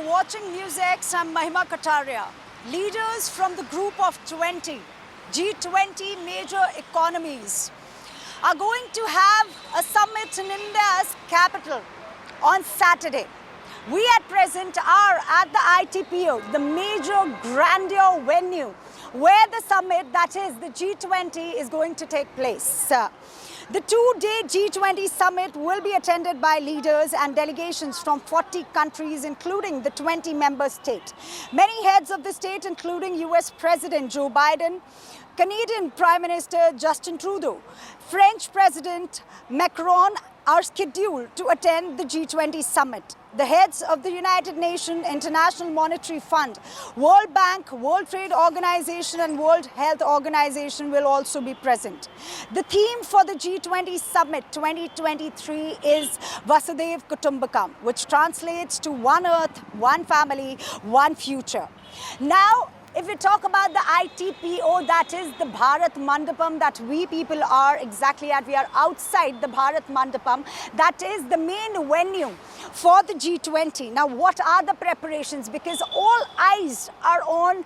You're watching NewsX. I'm Mahima Kataria. Leaders from the group of 20, G20 major economies, are going to have a summit in India's capital on Saturday. We at present are at the ITPO, the major grandeur venue where the summit, that is the G20, is going to take place. The two-day G20 summit will be attended by leaders and delegations from 40 countries, including the 20 member states. Many heads of the state, including US President Joe Biden, Canadian Prime Minister Justin Trudeau, French President Macron, are scheduled to attend the G20 summit. The heads of the United Nations, International Monetary Fund, World Bank, World Trade Organization and World Health Organization will also be present. The theme for the G20 Summit 2023 is Vasudev Kutumbakam, which translates to one earth, one family, one future. Now, if we talk about the ITPO, that is the Bharat Mandapam that we people are exactly at. We are outside the Bharat Mandapam. That is the main venue for the G20. Now, what are the preparations? Because all eyes are on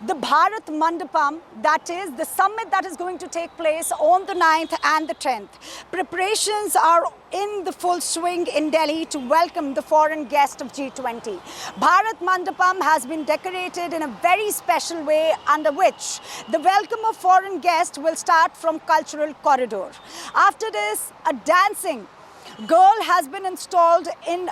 the Bharat Mandapam, that is the summit that is going to take place on the 9th and the 10th. Preparations are in the full swing in Delhi to welcome the foreign guest of G20. Bharat Mandapam has been decorated in a very special way, under which the welcome of foreign guests will start from Cultural Corridor. After this, a dancing girl has been installed in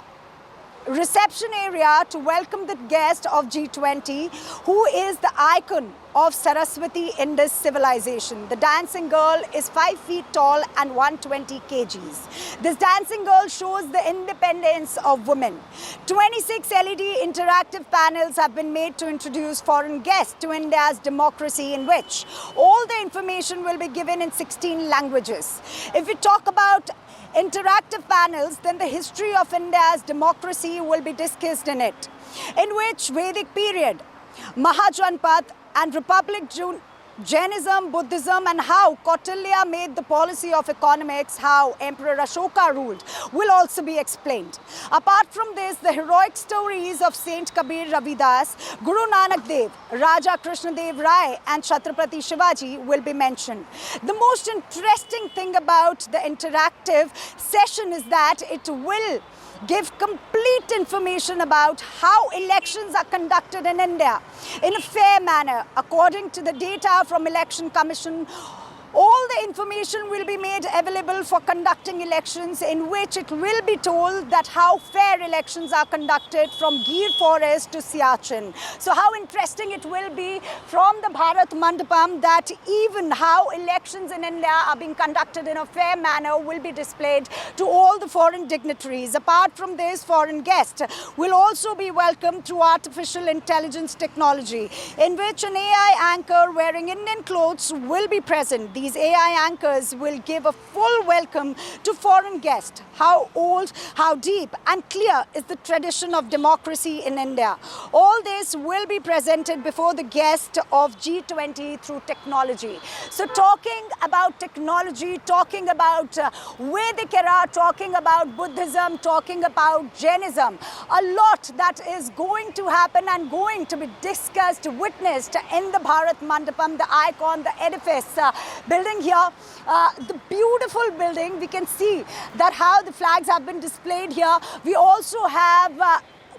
reception area to welcome the guest of G20, who is the icon of Saraswati Indus civilization. The dancing girl is 5 feet tall and 120 kgs. This dancing girl shows the independence of women. 26 LED interactive panels have been made to introduce foreign guests to India's democracy, in which all the information will be given in 16 languages. If we talk about interactive panels, then the history of India's democracy will be discussed in it, in which Vedic period, Mahajanpat and Republic Jainism, Buddhism, and how Kautilya made the policy of economics, how Emperor Ashoka ruled, will also be explained. Apart from this, the heroic stories of Saint Kabir Ravidas, Guru Nanak Dev, Raja Krishna Dev Rai, and Chhatrapati Shivaji will be mentioned. The most interesting thing about the interactive session is that it will give complete information about how elections are conducted in India in a fair manner. According to the data from Election Commission, all the information will be made available for conducting elections, in which it will be told that how fair elections are conducted from Gir Forest to Siachen. So how interesting it will be from the Bharat Mandapam that even how elections in India are being conducted in a fair manner will be displayed to all the foreign dignitaries. Apart from this, foreign guests will also be welcomed through artificial intelligence technology, in which an AI anchor wearing Indian clothes will be present. These AI anchors will give a full welcome to foreign guests. How old, how deep and clear is the tradition of democracy in India? All this will be presented before the guest of G20 through technology. So talking about technology, talking about Vedic era, talking about Buddhism, talking about Jainism, a lot that is going to happen and going to be discussed, witnessed in the Bharat Mandapam, the icon, the edifice, building here, the beautiful building. We can see that how the flags have been displayed here. We also have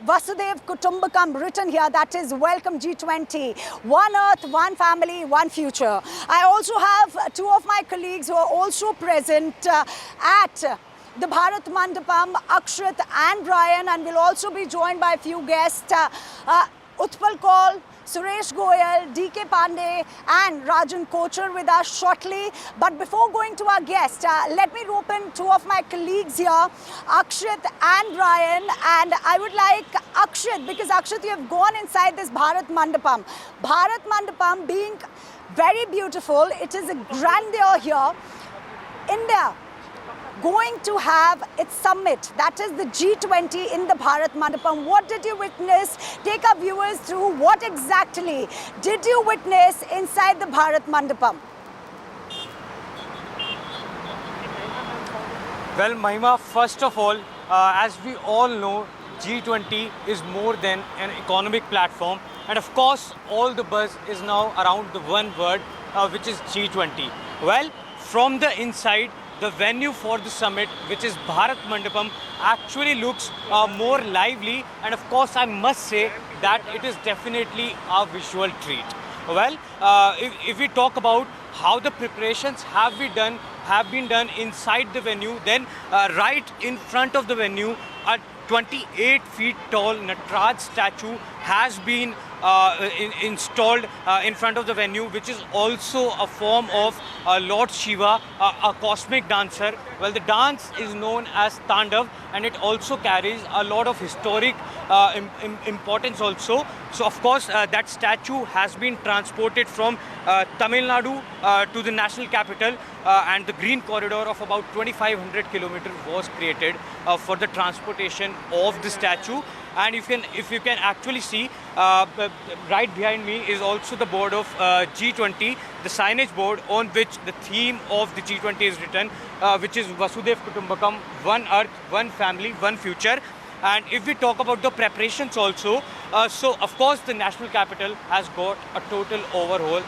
Vasudev Kutumbakam written here, that is welcome G20, one earth, one family, one future. I also have two of my colleagues who are also present at the Bharat Mandapam, Akshat and Ryan, and will also be joined by a few guests, Utpal Kaul, Suresh Goyal, D.K. Pandey and Rajan Kochar with us shortly. But before going to our guest, let me rope in two of my colleagues here, Akshat and Ryan. And I would like Akshat, because Akshat, you have gone inside this Bharat Mandapam. Bharat Mandapam being very beautiful, it is a grandeur here. India going to have its summit, that is the G20 in the Bharat Mandapam. What did you witness? Take our viewers through what exactly did you witness inside the Bharat Mandapam? Well, Mahima, first of all, as we all know, G20 is more than an economic platform, and of course all the buzz is now around the one word, which is G20. Well, from the inside, the venue for the summit, which is Bharat Mandapam, actually looks more lively, and of course I must say that it is definitely a visual treat. Well, if we talk about how the preparations have been done inside the venue, then right in front of the venue, a 28 feet tall Nataraj statue has been installed in front of the venue, which is also a form of Lord Shiva, a cosmic dancer. Well, the dance is known as Tandav, and it also carries a lot of historic importance also. So of course that statue has been transported from Tamil Nadu to the national capital, and the green corridor of about 2500 kilometers was created for the transportation of the statue. And if you can actually see, right behind me is also the board of G20, the signage board on which the theme of the G20 is written, which is Vasudev Kutumbakam, one earth, one family, one future. And if we talk about the preparations also, so of course the national capital has got a total overhaul,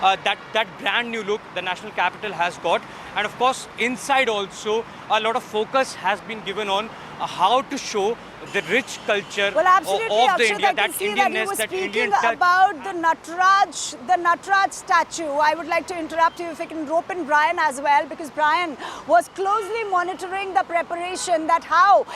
that brand new look the national capital has got. And of course inside also a lot of focus has been given on how to show the rich culture of the India, that Indianness, that Indian touch. About the Nataraj statue, I would like to interrupt you if I can rope in Brian as well, because Brian was closely monitoring the preparation, that how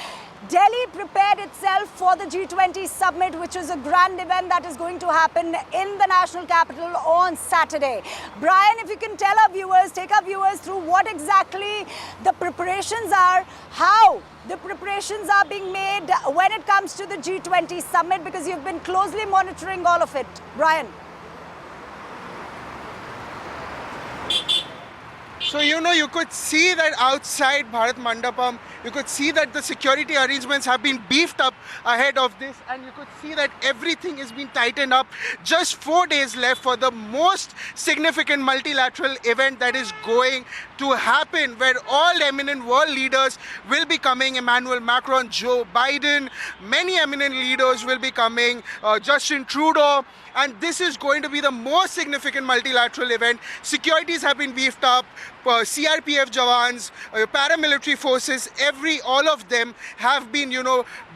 Delhi prepared itself for the G20 summit, which is a grand event that is going to happen in the national capital on Saturday. Brian, if you can tell our viewers, take our viewers through what exactly the preparations are, how the preparations are being made when it comes to the G20 summit, because you've been closely monitoring all of it. Brian. So, you could see that outside Bharat Mandapam, you could see that the security arrangements have been beefed up ahead of this, and you could see that everything is being tightened up. Just 4 days left for the most significant multilateral event that is going to happen, where all eminent world leaders will be coming. Emmanuel Macron, Joe Biden, many eminent leaders will be coming, Justin Trudeau. And this is going to be the most significant multilateral event. Securities have been beefed up. CRPF Jawans, paramilitary forces, all of them have been,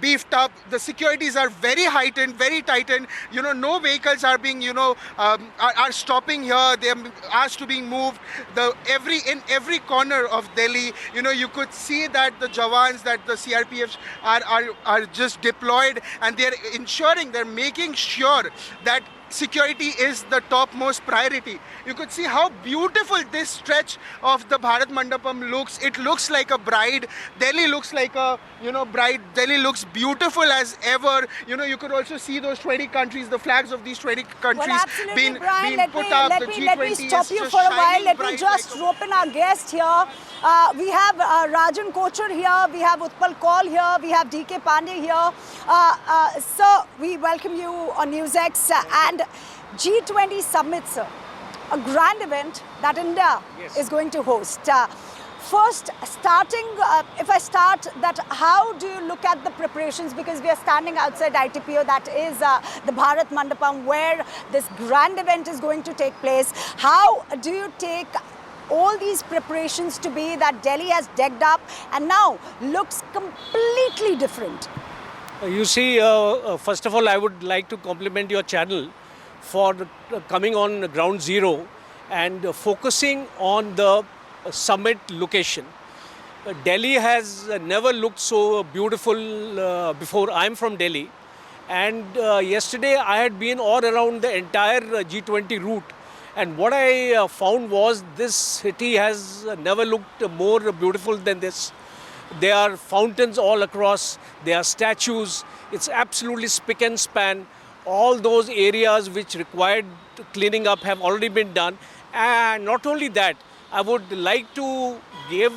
beefed up. The securities are very heightened, very tightened. No vehicles are being, are stopping here. They are asked to being moved. In every corner of Delhi, you could see that the Jawans, that the CRPFs are just deployed, and they're making sure that security is the topmost priority. You could see how beautiful this stretch of the Bharat Mandapam looks. It looks like a bride. Delhi looks like a, bride. Delhi looks beautiful as ever. You could also see those 20 countries, the flags of these 20 countries being put up. Let me stop you for a while. Let me just rope in our guest here. We have Rajan Kochar here, we have Utpal Kaul here, we have DK Pandey here. Sir, we welcome you on NewsX. And G20 Summit, sir, a grand event that India is going to host. First, if I start that, how do you look at the preparations? Because we are standing outside ITPO, that is the Bharat Mandapam, where this grand event is going to take place. How do you take all these preparations to be that Delhi has decked up and now looks completely different? You see, first of all, I would like to compliment your channel for coming on ground zero and focusing on the summit location. Delhi has never looked so beautiful before. I'm from Delhi, and yesterday I had been all around the entire G20 route, and what I found was this city has never looked more beautiful than this. There are fountains all across, there are statues, it's absolutely spick and span. All those areas which required cleaning up have already been done. And not only that, I would like to give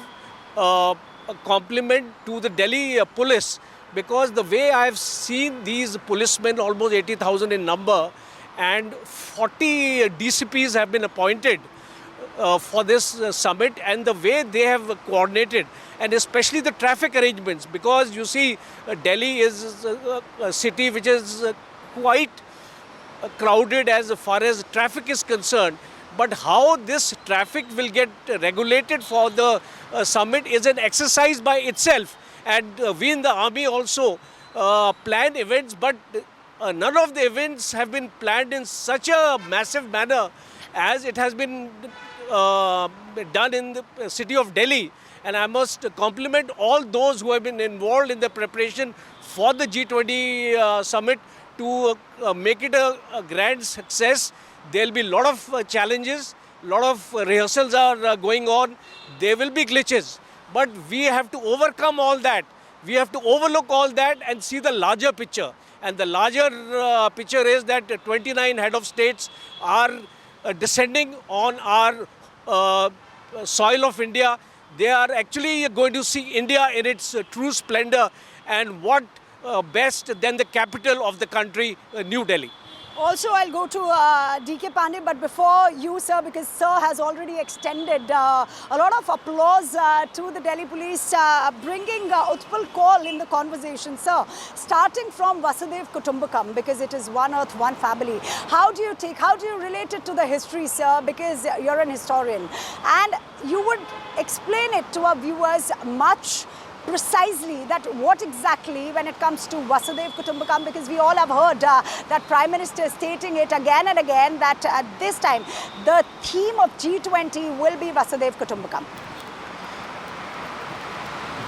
a compliment to the Delhi police, because the way I've seen these policemen, almost 80,000 in number, and 40 DCPs have been appointed. for this summit, and the way they have coordinated, and especially the traffic arrangements, because you see Delhi is a city which is quite crowded as far as traffic is concerned. But how this traffic will get regulated for the summit is an exercise by itself. And we in the army also plan events, but none of the events have been planned in such a massive manner as it has been done in the city of Delhi. And I must compliment all those who have been involved in the preparation for the G20 summit to make it a grand success. There will be a lot of challenges, a lot of rehearsals are going on. There will be glitches, but we have to overcome all that. We have to overlook all that and see the larger picture. And the larger picture is that 29 head of states are descending on our soil of India. They are actually going to see India in its true splendor, and what best than the capital of the country, New Delhi. Also, I'll go to DK Pandey, but before you, sir, because sir has already extended a lot of applause to the Delhi police, bringing Utpal Kaul in the conversation. Sir, starting from Vasudev Kutumbakam, because it is one earth, one family. How do you relate it to the history, sir, because you're an historian, and you would explain it to our viewers much precisely that what exactly when it comes to Vasudev Kutumbakam, because we all have heard that Prime Minister stating it again and again that this time the theme of G20 will be Vasudev Kutumbakam.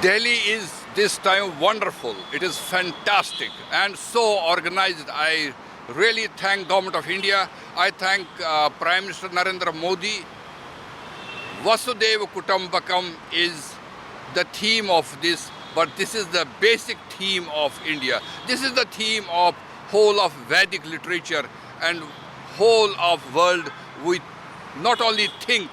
Delhi is this time wonderful. It is fantastic and so organized. I really thank Government of India. I thank Prime Minister Narendra Modi. Vasudev Kutumbakam is the theme of this, but this is the basic theme of India. This is the theme of whole of Vedic literature and whole of world. We not only think,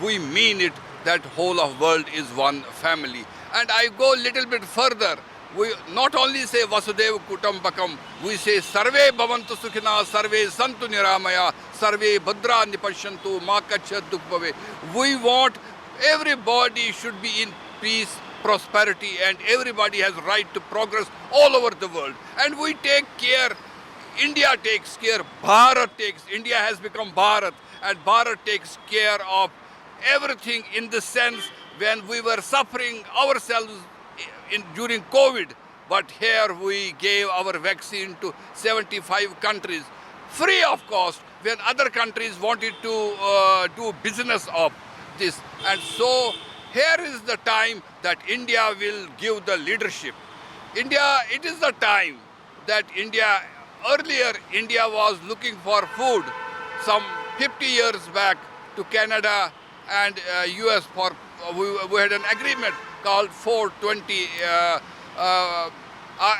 we mean it, that whole of world is one family. And I go a little bit further. We not only say Vasudev Kutumbakam, we say Sarve Bhavantu Sukhina, Sarve Santu Niramaya, Sarve Bhadra Nipashyantu, Ma Kachat Dukbhave. We want everybody should be in peace, prosperity, and everybody has right to progress all over the world. And we take care, India takes care, Bharat takes, India has become Bharat, and Bharat takes care of everything in the sense when we were suffering ourselves during COVID, but here we gave our vaccine to 75 countries, free of cost, when other countries wanted to do business of this. And so here is the time that India will give the leadership. India, it is the time that earlier India was looking for food some 50 years back to Canada and US for, we had an agreement called 420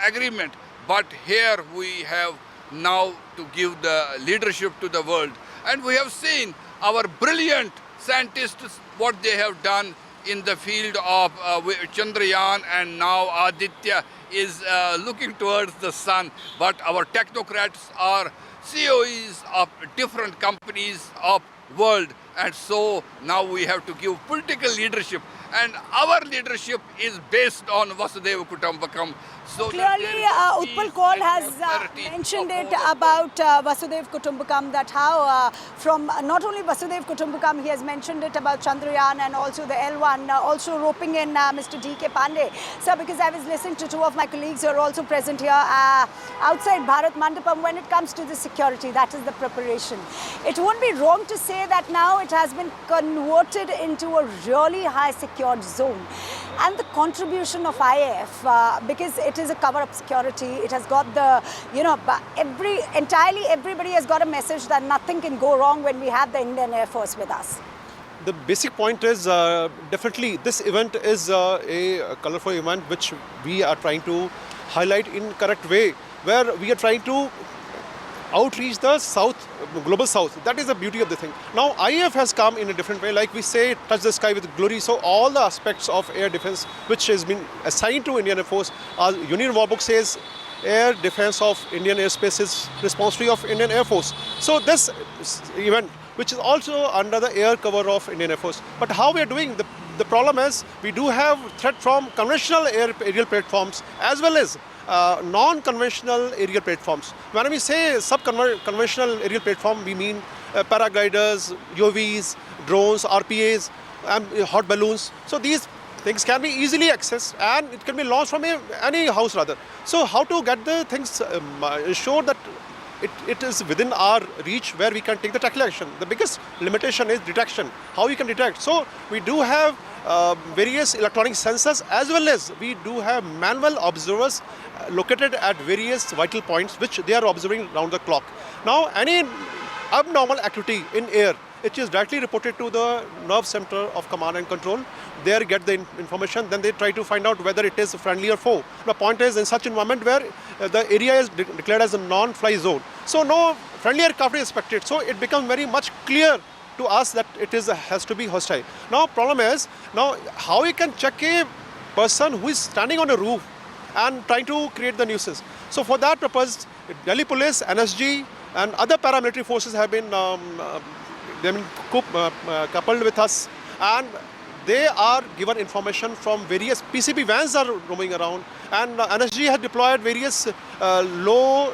agreement. But here we have now to give the leadership to the world. And we have seen our brilliant scientists, what they have done in the field of Chandrayaan, and now Aditya is looking towards the sun. But our technocrats are CEOs of different companies of world, and so now we have to give political leadership, and our leadership is based on Vasudeva Kutumbakam. So clearly, Utpal Kaul has mentioned it about Vasudev Kutumbakam, that how from not only Vasudev Kutumbakam, he has mentioned it about Chandrayaan and also the L1, also roping in Mr. DK Pandey. Sir, because I was listening to two of my colleagues who are also present here outside Bharat Mandapam, when it comes to the security, that is the preparation. It won't be wrong to say that now it has been converted into a really high secured zone. And the contribution of IAF, because it is a cover-up security, it has got the, everybody has got a message that nothing can go wrong when we have the Indian Air Force with us. The basic point is definitely this event is a colorful event which we are trying to highlight in correct way, where we are trying to outreach the south, global south. That is the beauty of the thing. Now IAF has come in a different way, like we say, touch the sky with glory. So all the aspects of air defense which has been assigned to Indian Air Force, our Union War Book says air defense of Indian airspace is responsibility of Indian Air Force. So this event which is also under the air cover of Indian Air Force. But how we are doing, the problem is we do have threat from conventional aerial platforms as well as non-conventional aerial platforms. When we say sub-conventional aerial platform, we mean paragliders, UAVs, drones, RPAs, hot balloons. So these things can be easily accessed and it can be launched from any house rather. So how to get the things, ensure that it is within our reach where we can take the tackle action. The biggest limitation is detection, how we can detect. So we do have various electronic sensors as well as we do have manual observers located at various vital points which they are observing round the clock. Now any abnormal activity in air, it is directly reported to the nerve center of command and control. There get the information, then they try to find out whether it is friendly or foe. The point is in such environment where the area is declared as a non-fly zone. So no friendly aircraft is expected. So it becomes very much clear to us that it has to be hostile. Now problem is, now how we can check a person who is standing on a roof and trying to create the nuisance. So for that purpose, Delhi Police, NSG and other paramilitary forces have been coupled with us, and they are given information from various PCB vans are roaming around, and NSG has deployed various low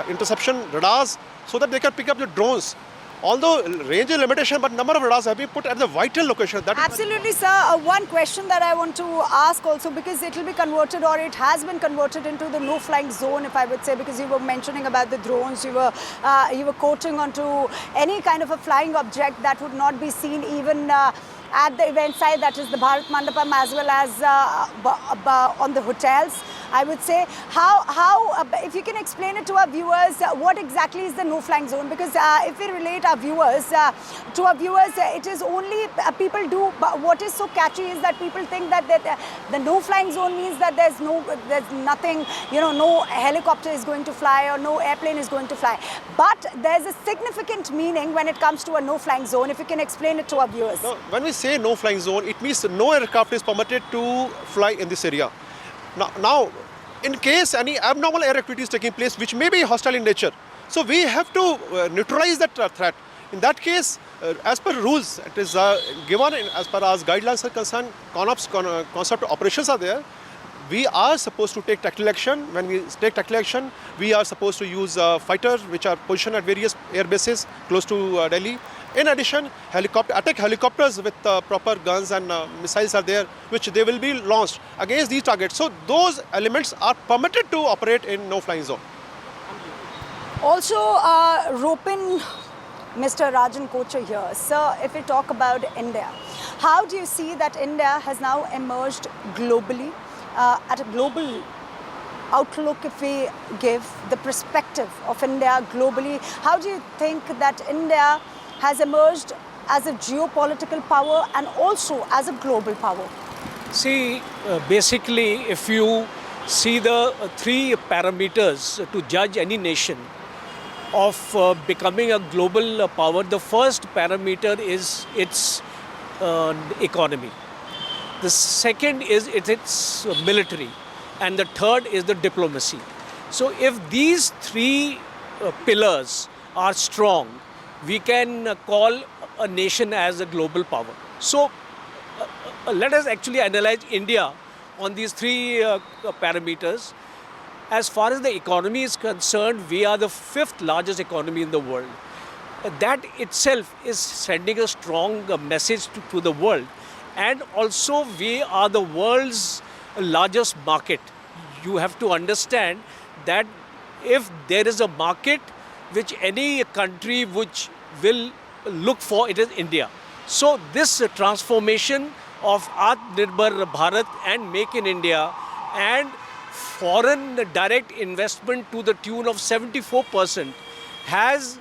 interception radars so that they can pick up the drones. Although range is limitation, but number of radars have been put at the vital location. Absolutely, sir. One question that I want to ask also, because it will be converted or it has been converted into the no-flying zone, if I would say, because you were mentioning about the drones, you were quoting onto any kind of a flying object that would not be seen even at the event site, that is the Bharat Mandapam, as well as on the hotels. I would say, how if you can explain it to our viewers, what exactly is the no-flying zone? Because if we relate our viewers it is only people do. But what is so catchy is that people think that the no-flying zone means that there's nothing, no helicopter is going to fly or no airplane is going to fly. But there's a significant meaning when it comes to a no-flying zone. If you can explain it to our viewers. No, when we say no-flying zone, it means no aircraft is permitted to fly in this area. Now, in case any abnormal air activity is taking place, which may be hostile in nature, so we have to neutralize that threat. In that case, as per rules, it is given as per as guidelines are concerned, concept operations are there. We are supposed to take tactical action. When we take tactical action, we are supposed to use fighters which are positioned at various air bases close to Delhi. In addition, attack helicopters with proper guns and missiles are there, which they will be launched against these targets. So those elements are permitted to operate in no-flying zone. Also, roping Mr. Rajan Kochar here. Sir, if we talk about India, how do you see that India has now emerged globally, at a global outlook? If we give the perspective of India globally, how do you think that India has emerged as a geopolitical power and also as a global power? See, basically, if you see the three parameters to judge any nation of becoming a global power, the first parameter is its economy. The second is its military. And the third is the diplomacy. So if these three pillars are strong, we can call a nation as a global power. So let us actually analyze India on these three parameters. As far as the economy is concerned, we are the 5th largest economy in the world. That itself is sending a strong message to the world. And also we are the world's largest market. You have to understand that if there is a market which any country which will look for, it is India. So this transformation of Atmanirbhar Bharat and Make in India and foreign direct investment to the tune of 74% has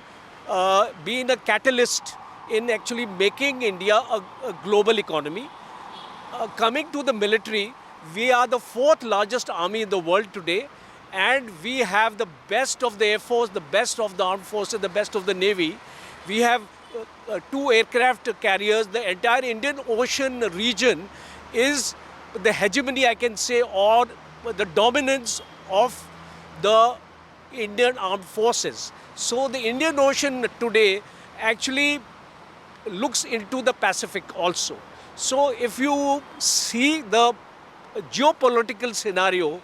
been a catalyst in actually making India a global economy. Coming to the military, we are the 4th largest army in the world today, and we have the best of the Air Force, the best of the Armed Forces, the best of the Navy. We have 2 aircraft carriers. The entire Indian Ocean region is the hegemony, I can say, or the dominance of the Indian Armed Forces. So the Indian Ocean today actually looks into the Pacific also. So if you see the geopolitical scenario,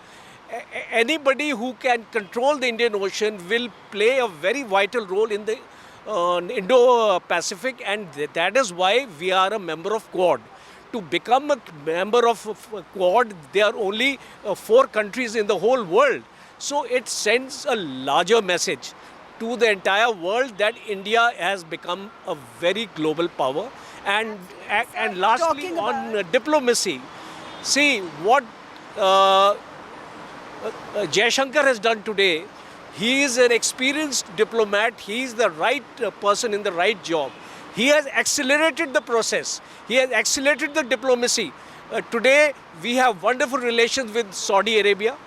anybody who can control the Indian Ocean will play a very vital role in the Indo-Pacific, and that is why we are a member of Quad. To become a member of Quad, there are only 4 countries in the whole world. So it sends a larger message to the entire world that India has become a very global power. And lastly, talking on diplomacy, see what Jaishankar has done today. He is an experienced diplomat. He is the right person in the right job. He has accelerated the process. He has accelerated the diplomacy. Today, we have wonderful relations with Saudi Arabia,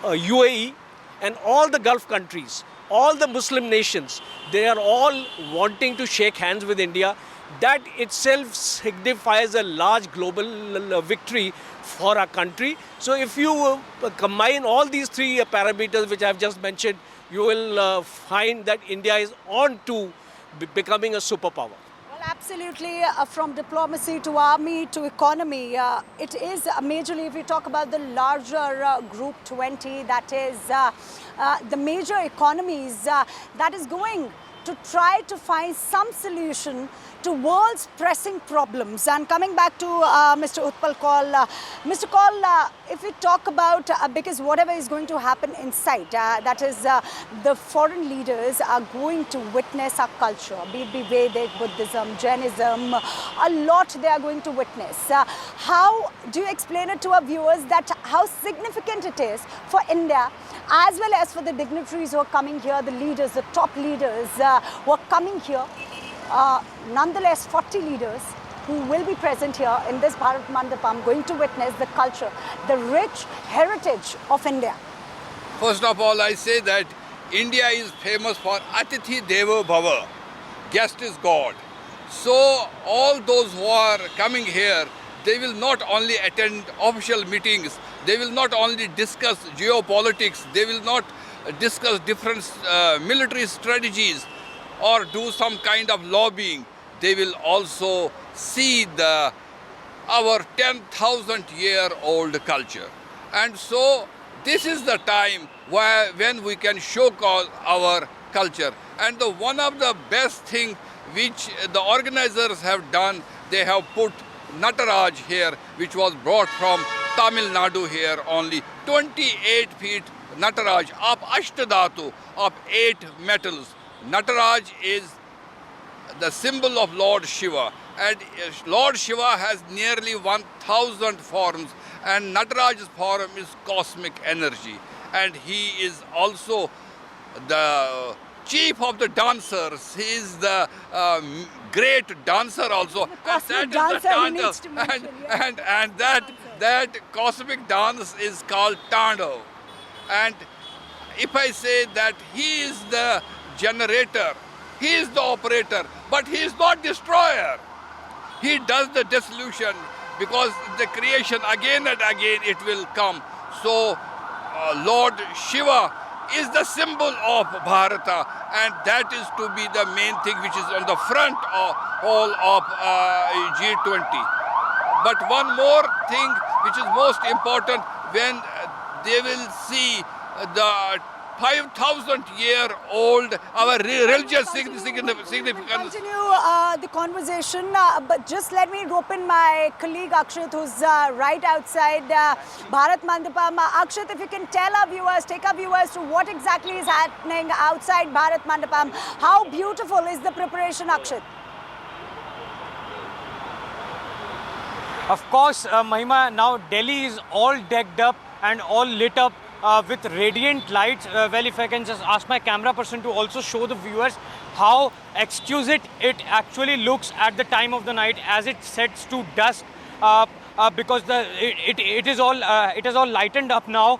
UAE, and all the Gulf countries, all the Muslim nations. They are all wanting to shake hands with India. That itself signifies a large global victory for our country. So if you combine all these 3 parameters which I have just mentioned, you will find that India is on to becoming a superpower. Well, absolutely. From diplomacy to army to economy, it is majorly, if we talk about the larger Group 20, that is the major economies, that is going to try to find some solution to world's pressing problems. And coming back to Mr. Utpal Kaul, Mr. Kaul, if we talk about, because whatever is going to happen inside, that is the foreign leaders are going to witness our culture, be it Vedic, Buddhism, Jainism, a lot they are going to witness. How do you explain it to our viewers that how significant it is for India as well as for the dignitaries who are coming here, the leaders, the top leaders who are coming here? Nonetheless, 40 leaders who will be present here in this Bharat Mandapam going to witness the culture, the rich heritage of India. First of all, I say that India is famous for Atithi Devo Bhava, guest is God. So all those who are coming here, they will not only attend official meetings, they will not only discuss geopolitics, they will not discuss different military strategies or do some kind of lobbying. They will also see our 10,000-year-old culture. And so this is the time when we can show our culture. And one of the best things which the organizers have done, they have put Nataraj here, which was brought from Tamil Nadu here only. 28 feet Nataraj, of Ashtadhatu, of 8 metals. Nataraj is the symbol of Lord Shiva, and Lord Shiva has nearly 1,000 forms, and Nataraj's form is cosmic energy, and he is also the chief of the dancers. He is the great dancer also. The cosmic dancer he needs to mention, and that cosmic dance is called Tandav. And if I say that he is the generator, he is the operator, but he is not destroyer. He does the dissolution, because the creation again and again it will come. So Lord Shiva is the symbol of Bharata, and that is to be the main thing which is on the front of all of G20. But one more thing which is most important, when they will see the 5,000-year-old, our religious significance. Continue the conversation, but just let me rope in my colleague Akshat, who's right outside Bharat Mandapam. Akshat, if you can tell our viewers, take our viewers to what exactly is happening outside Bharat Mandapam. How beautiful is the preparation, Akshat? Of course, Mahima, now Delhi is all decked up and all lit up with radiant lights. Well, if I can just ask my camera person to also show the viewers how exquisite it actually looks at the time of the night as it sets to dusk, because it is all lightened up now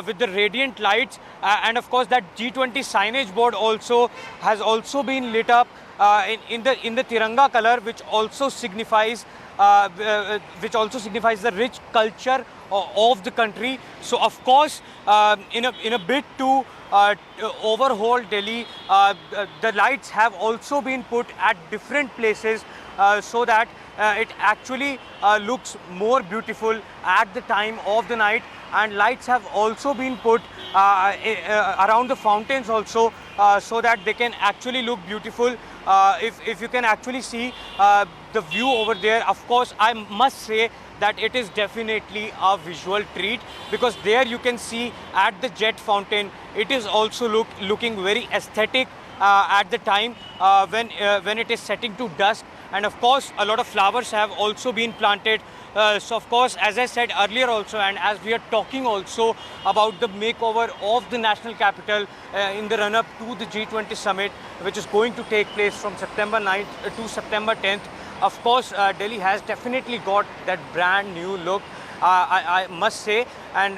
with the radiant lights, and of course that G20 signage board also has also been lit up in the Tiranga color, which also signifies the rich culture of the country. So of course, in a bid to overhaul Delhi. The lights have also been put at different places so that it actually looks more beautiful at the time of the night. And lights have also been put around the fountains also so that they can actually look beautiful. If you can actually see the view over there, of course, I must say that it is definitely a visual treat, because there you can see at the jet fountain, it is also looking very aesthetic at the time when it is setting to dusk. And of course, a lot of flowers have also been planted. So of course, as I said earlier also, and as we are talking also about the makeover of the national capital in the run-up to the G20 summit, which is going to take place from September 9th to September 10th. Of course, Delhi has definitely got that brand new look, I must say, and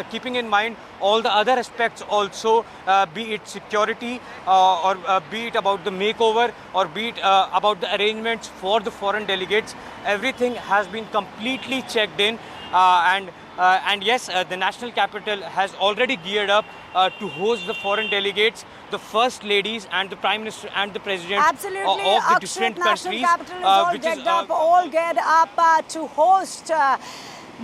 keeping in mind all the other aspects also, be it security or be it about the makeover or be it about the arrangements for the foreign delegates, everything has been completely checked in, and yes, the national capital has already geared up to host the foreign delegates, the first ladies and the prime minister and the president of the Akshit, different national countries, capital is all decked up, all geared up to host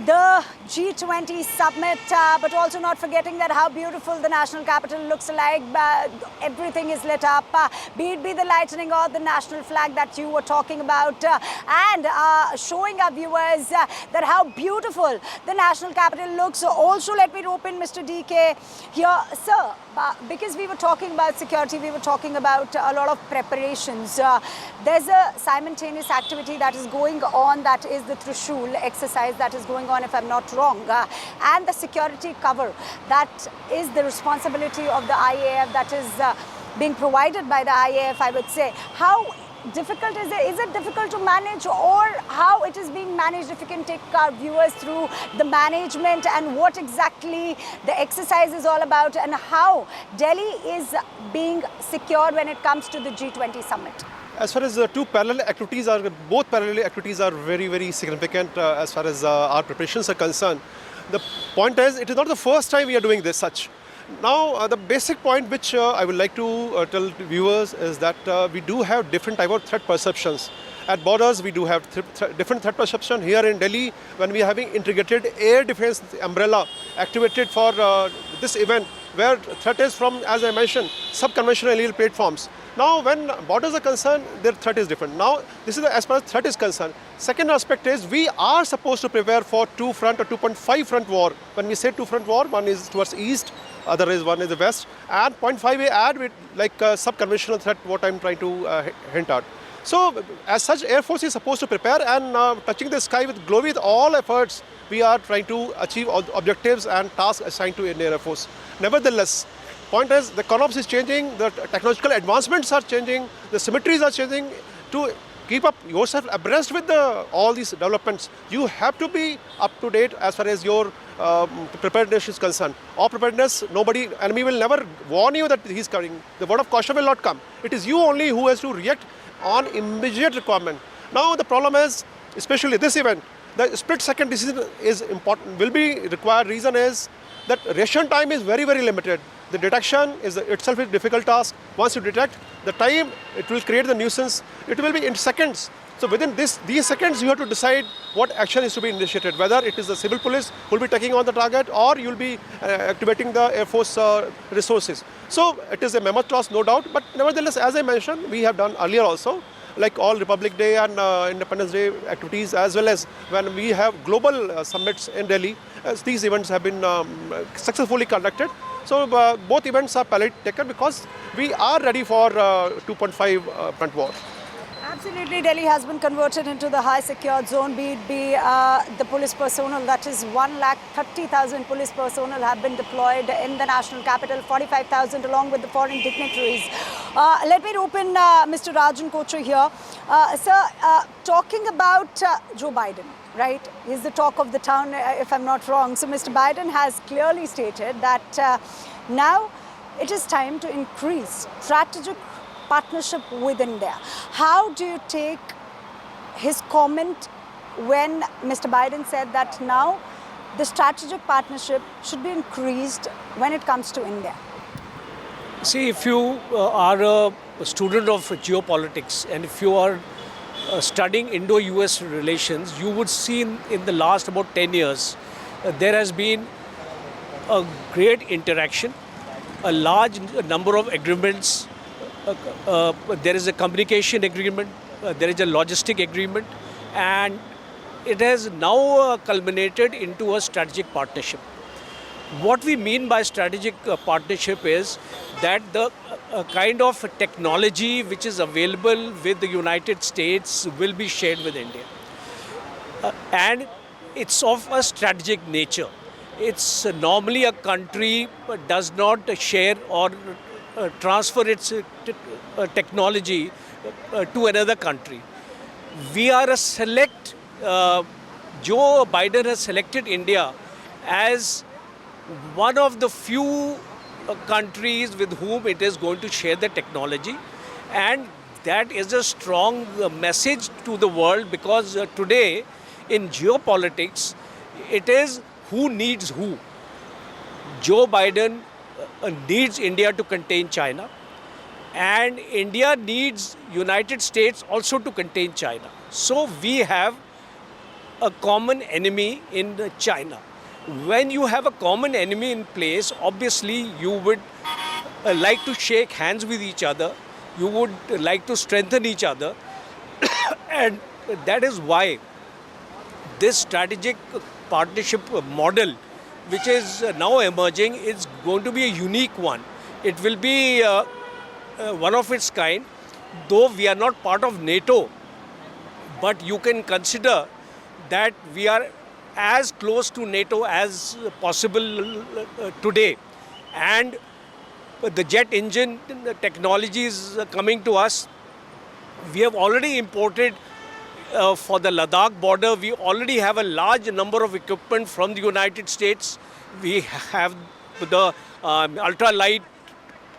the G20 summit, but also not forgetting that how beautiful the national capital looks like. Everything is lit up, be it the lightning or the national flag that you were talking about, and showing our viewers that how beautiful the national capital looks. Also, let me rope in Mr. DK here, sir, because we were talking about security, we were talking about a lot of preparations. There's a simultaneous activity that is going on, that is the Trishul exercise that is going on, if I'm not wrong, and the security cover that is the responsibility of the IAF, that is being provided by the IAF, I would say. How difficult is it? Is it difficult to manage, or how it is being managed? If you can take our viewers through the management and what exactly the exercise is all about, and how Delhi is being secured when it comes to the G20 summit. As far as both parallel activities are very, very significant as far as our preparations are concerned. The point is, it is not the first time we are doing this such. Now, the basic point which I would like to tell the viewers is that we do have different type of threat perceptions. At borders, we do have different threat perception. Here in Delhi, when we are having integrated air defense umbrella activated for this event, where threat is from, as I mentioned, sub-conventional aerial platforms. Now, when borders are concerned, their threat is different. Now, this is as far as threat is concerned. Second aspect is, we are supposed to prepare for two-front or 2.5 front war. When we say two-front war, one is towards east, other is one is the west, and 0.5 add with like sub-conventional threat, what I'm trying to hint at. So, as such, Air Force is supposed to prepare, and touching the sky with glory with all efforts, we are trying to achieve all objectives and tasks assigned to Indian Air Force. Nevertheless, point is, the CONOPS is changing, the technological advancements are changing, the symmetries are changing. To keep up yourself abreast with all these developments, you have to be up to date as far as your preparedness is concerned. Or preparedness, enemy will never warn you that he's coming. The word of caution will not come. It is you only who has to react on immediate requirement. Now the problem is, especially this event, the split-second decision is important, will be required. Reason is that reaction time is very, very limited. The detection is itself a difficult task. Once you detect, the time it will create the nuisance, it will be in seconds. So within these seconds, you have to decide what action is to be initiated, whether it is the civil police who will be taking on the target, or you will be activating the Air Force resources. So it is a mammoth task, no doubt, but nevertheless, as I mentioned, we have done earlier also, like all Republic Day and Independence Day activities, as well as when we have global summits in Delhi, as these events have been successfully conducted. So both events are palette taken because we are ready for 2.5 front war. Absolutely, Delhi has been converted into the high secured zone, be it the police personnel, that is 130,000 police personnel have been deployed in the national capital, 45,000 along with the foreign dignitaries. Let me rope in Mr. Rajan Kochar here. Sir, talking about Joe Biden, right? He's the talk of the town, if I'm not wrong. So Mr. Biden has clearly stated that now it is time to increase strategic partnership with India. How do you take his comment when Mr. Biden said that now the strategic partnership should be increased when it comes to India? See, if you are a student of geopolitics and if you are studying Indo-US relations, you would see in the last about 10 years, there has been a great interaction, a large number of agreements. There is a communication agreement, there is a logistic agreement, and it has now culminated into a strategic partnership. What we mean by strategic partnership is that the kind of technology which is available with the United States will be shared with India. And it's of a strategic nature. It's normally a country does not share or transfer its technology to another country. We are a select, Joe Biden has selected India as one of the few countries with whom it is going to share the technology, and that is a strong message to the world, because today in geopolitics it is who needs who. Joe Biden needs India to contain China, and India needs United States also to contain China. So we have a common enemy in China. When you have a common enemy in place, obviously you would like to shake hands with each other, you would like to strengthen each other, and that is why this strategic partnership model, which is now emerging, is going to be a unique one. It will be one of its kind, though we are not part of NATO, but you can consider that we are as close to NATO as possible today. And the jet engine technology is coming to us. We have already imported for the Ladakh border, we already have a large number of equipment from the United States. We have the ultralight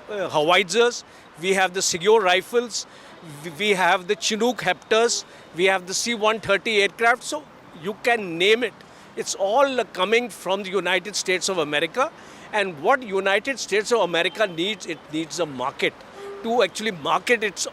howitzers, we have the Sigurd rifles, we have the Chinook Hepters, we have the C-130 aircraft. So you can name it. It's all coming from the United States of America. And what United States of America needs, it needs a market to actually market its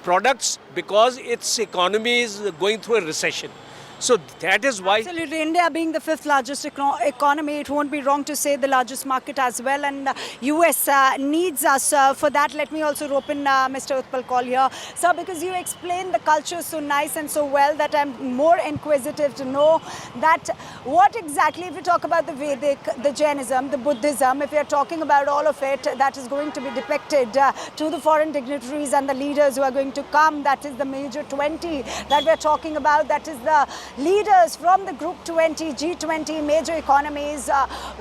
products, because its economy is going through a recession. So that is why... Absolutely. India being the fifth largest economy, it won't be wrong to say the largest market as well. And US needs us for that. Let me also rope in Mr. Utpal Kaul here. Sir, because you explained the culture so nice and so well that I'm more inquisitive to know that what exactly, if you talk about the Vedic, the Jainism, the Buddhism, if you're talking about all of it, that is going to be depicted to the foreign dignitaries and the leaders who are going to come. That is the major 20 that we're talking about. That is the leaders from the Group 20, G20, major economies,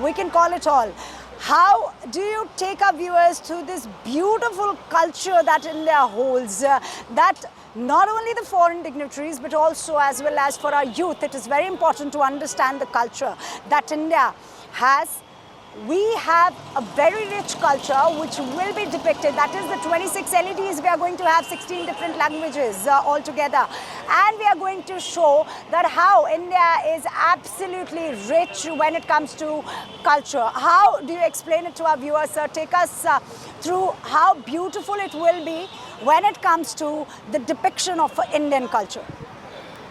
we can call it all. How do you take our viewers to this beautiful culture that India holds, that not only the foreign dignitaries, but also as well as for our youth, it is very important to understand the culture that India has. We have a very rich culture which will be depicted. That is the 26 LEDs. We are going to have 16 different languages altogether. And we are going to show that how India is absolutely rich when it comes to culture. How do you explain it to our viewers, sir? Take us through how beautiful it will be when it comes to the depiction of Indian culture.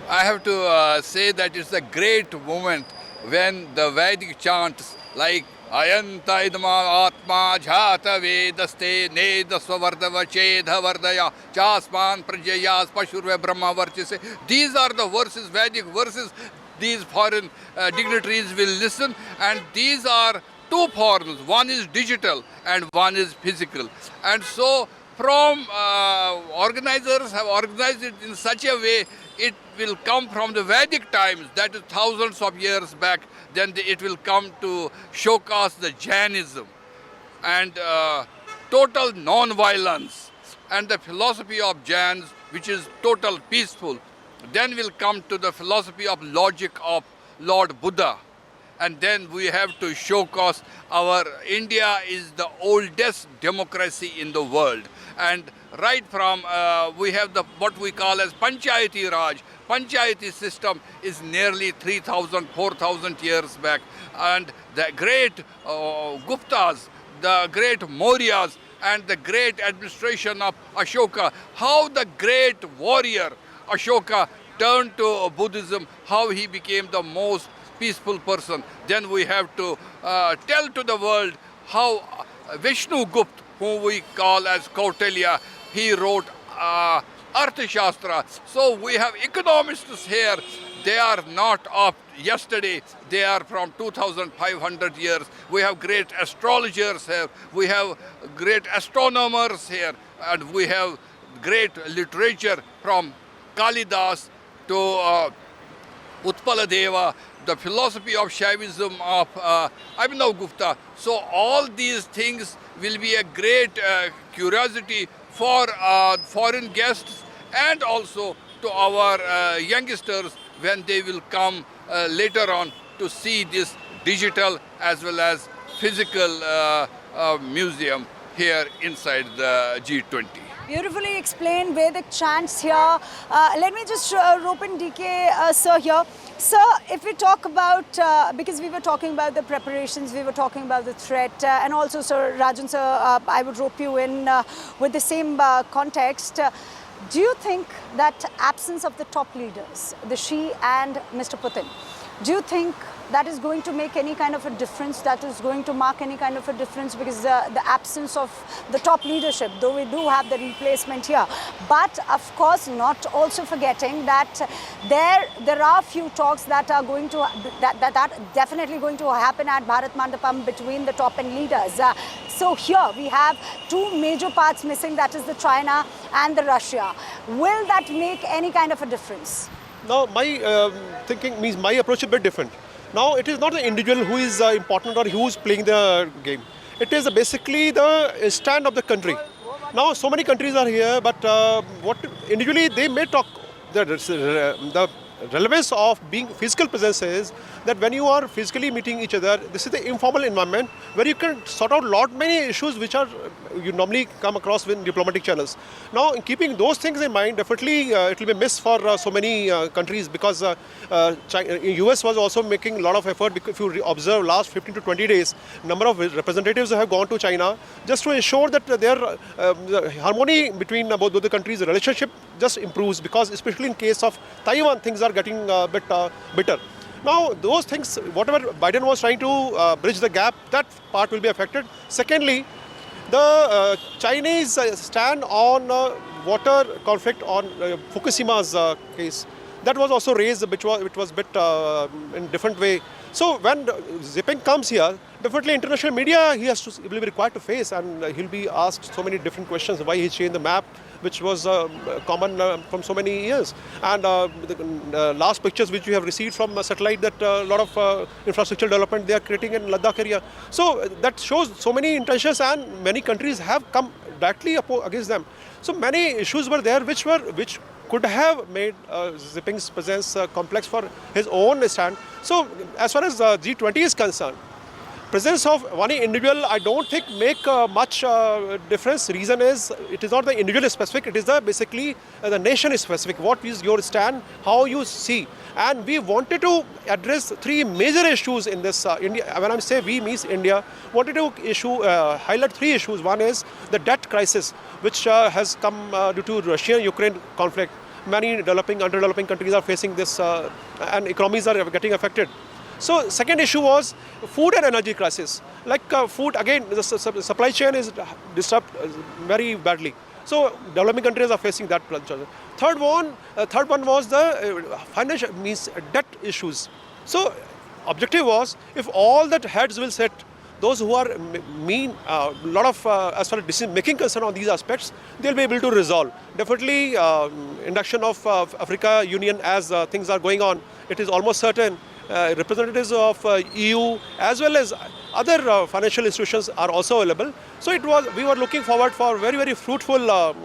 I have to say that it's a great moment when the Vedic chants like Ayanta idma atma jhata vedaste neda svardava chedha vardaya chasman prajayas pashurve brahma varchise. These are the verses, Vedic verses. These foreign dignitaries will listen, and these are two forms. One is digital and one is physical. And so from organizers have organized it in such a way, it will come from the Vedic times, that is thousands of years back. Then it will come to showcase the Jainism and total non-violence and the philosophy of Jains, which is total peaceful. Then will come to the philosophy of logic of Lord Buddha. And then we have to showcase our India is the oldest democracy in the world. And right from we have the what we call as Panchayati Raj. Panchayati system is nearly 3,000, 4,000 years back. And the great Guptas, the great Mauryas, and the great administration of Ashoka, how the great warrior Ashoka turned to Buddhism, how he became the most peaceful person. Then we have to tell to the world how Vishnu Gupt, whom we call as Kautilya, he wrote Arthashastra. So we have economists here. They are not of yesterday. They are from 2,500 years. We have great astrologers here. We have great astronomers here. And we have great literature from Kalidas to Utpaladeva, the philosophy of Shaivism of Abhinav Gupta. So all these things will be a great curiosity for foreign guests and also to our youngsters when they will come later on to see this digital as well as physical museum here inside the G20. Beautifully explained Vedic chants here. Let me just rope in DK sir here. Sir, if we talk about, because we were talking about the preparations, we were talking about the threat, and also Sir Rajan sir, I would rope you in with the same context. Do you think that absence of the top leaders, the Xi and Mr. Putin, do you think that is going to make any kind of a difference, that is going to mark any kind of a difference? Because the absence of the top leadership, though we do have the replacement here, but of course not also forgetting that there are few talks that are going to, that definitely going to happen at Bharat Mandapam between the top end leaders. So here we have two major parts missing, that is the China and the Russia. Will that make any kind of a difference? Now, my thinking means my approach is a bit different. Now, it is not the individual who is important or who is playing the game. It is basically the stand of the country. Now, so many countries are here, but what individually they may talk. The relevance of being physical presence is that when you are physically meeting each other, this is the informal environment where you can sort out many issues which are you normally come across with diplomatic channels. Now, in keeping those things in mind, definitely it will be missed for so many countries, because US was also making a lot of effort. If you observe last 15 to 20 days, number of representatives have gone to China just to ensure that their harmony between both the countries, the relationship just improves, because especially in case of Taiwan, things are getting a bit bitter. Now, those things, whatever Biden was trying to bridge the gap, that part will be affected. Secondly, the Chinese stand on water conflict on Fukushima's case, that was also raised, which was a bit in different way. So when Xi comes here, definitely international media he will be required to face, and he'll be asked so many different questions. Why he changed the map, which was common from so many years. And the last pictures which we have received from satellite, that a lot of infrastructure development they are creating in Ladakh area. So that shows so many intentions, and many countries have come directly against them. So many issues were there which could have made Xi Jinping's presence complex for his own stand. So as far as G20 is concerned, presence of one individual, I don't think make much difference. Reason is, it is not the individual specific, it is basically the nation specific. What is your stand, how you see. And we wanted to address three major issues in this India. When I say we, means India, wanted to highlight three issues. One is the debt crisis, which has come due to Russia-Ukraine conflict. Many underdeveloping countries are facing this, and economies are getting affected. So second issue was food and energy crisis. Like food, again, the supply chain is disturbed very badly. So developing countries are facing that. Third one was the financial, means debt issues. So objective was, if all that heads will set, those who are lot of as far as decision making concern on these aspects, they'll be able to resolve. Definitely induction of Africa Union as things are going on, it is almost certain. Representatives of EU as well as other financial institutions are also available. So we were looking forward for very, very fruitful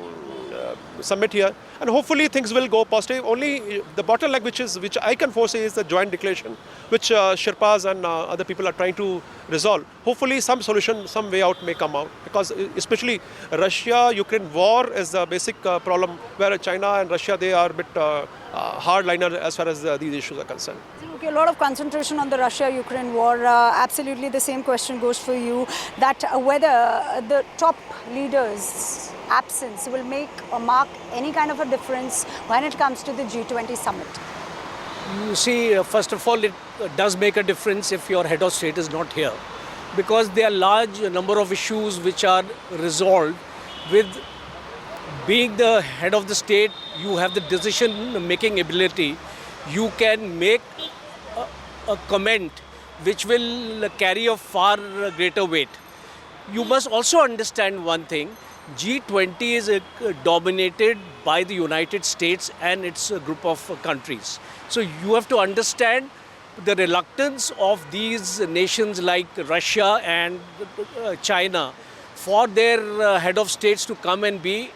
summit here. and hopefully things will go positive. Only the bottleneck which I can foresee is the joint declaration, which Sherpas and other people are trying to resolve. Hopefully some solution, some way out may come out, because especially Russia-Ukraine war is the basic problem, where China and Russia, they are a bit hardliner as far as these issues are concerned. Okay, a lot of concentration on the Russia-Ukraine war. Absolutely the same question goes for you, that whether the top leaders' absence will make or mark any kind of a difference when it comes to the G20 summit. You see, first of all, it does make a difference if your head of state is not here, because there are large number of issues which are resolved with being the head of the state. You have the decision-making ability. You can make a comment which will carry a far greater weight. You must also understand one thing. G20 is dominated by the United States and its group of countries. So you have to understand the reluctance of these nations like Russia and China for their head of states to come and be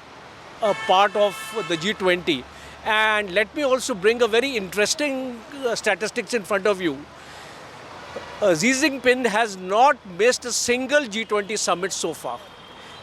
a part of the G20. And let me also bring a very interesting statistics in front of you. Xi Jinping has not missed a single G20 summit so far.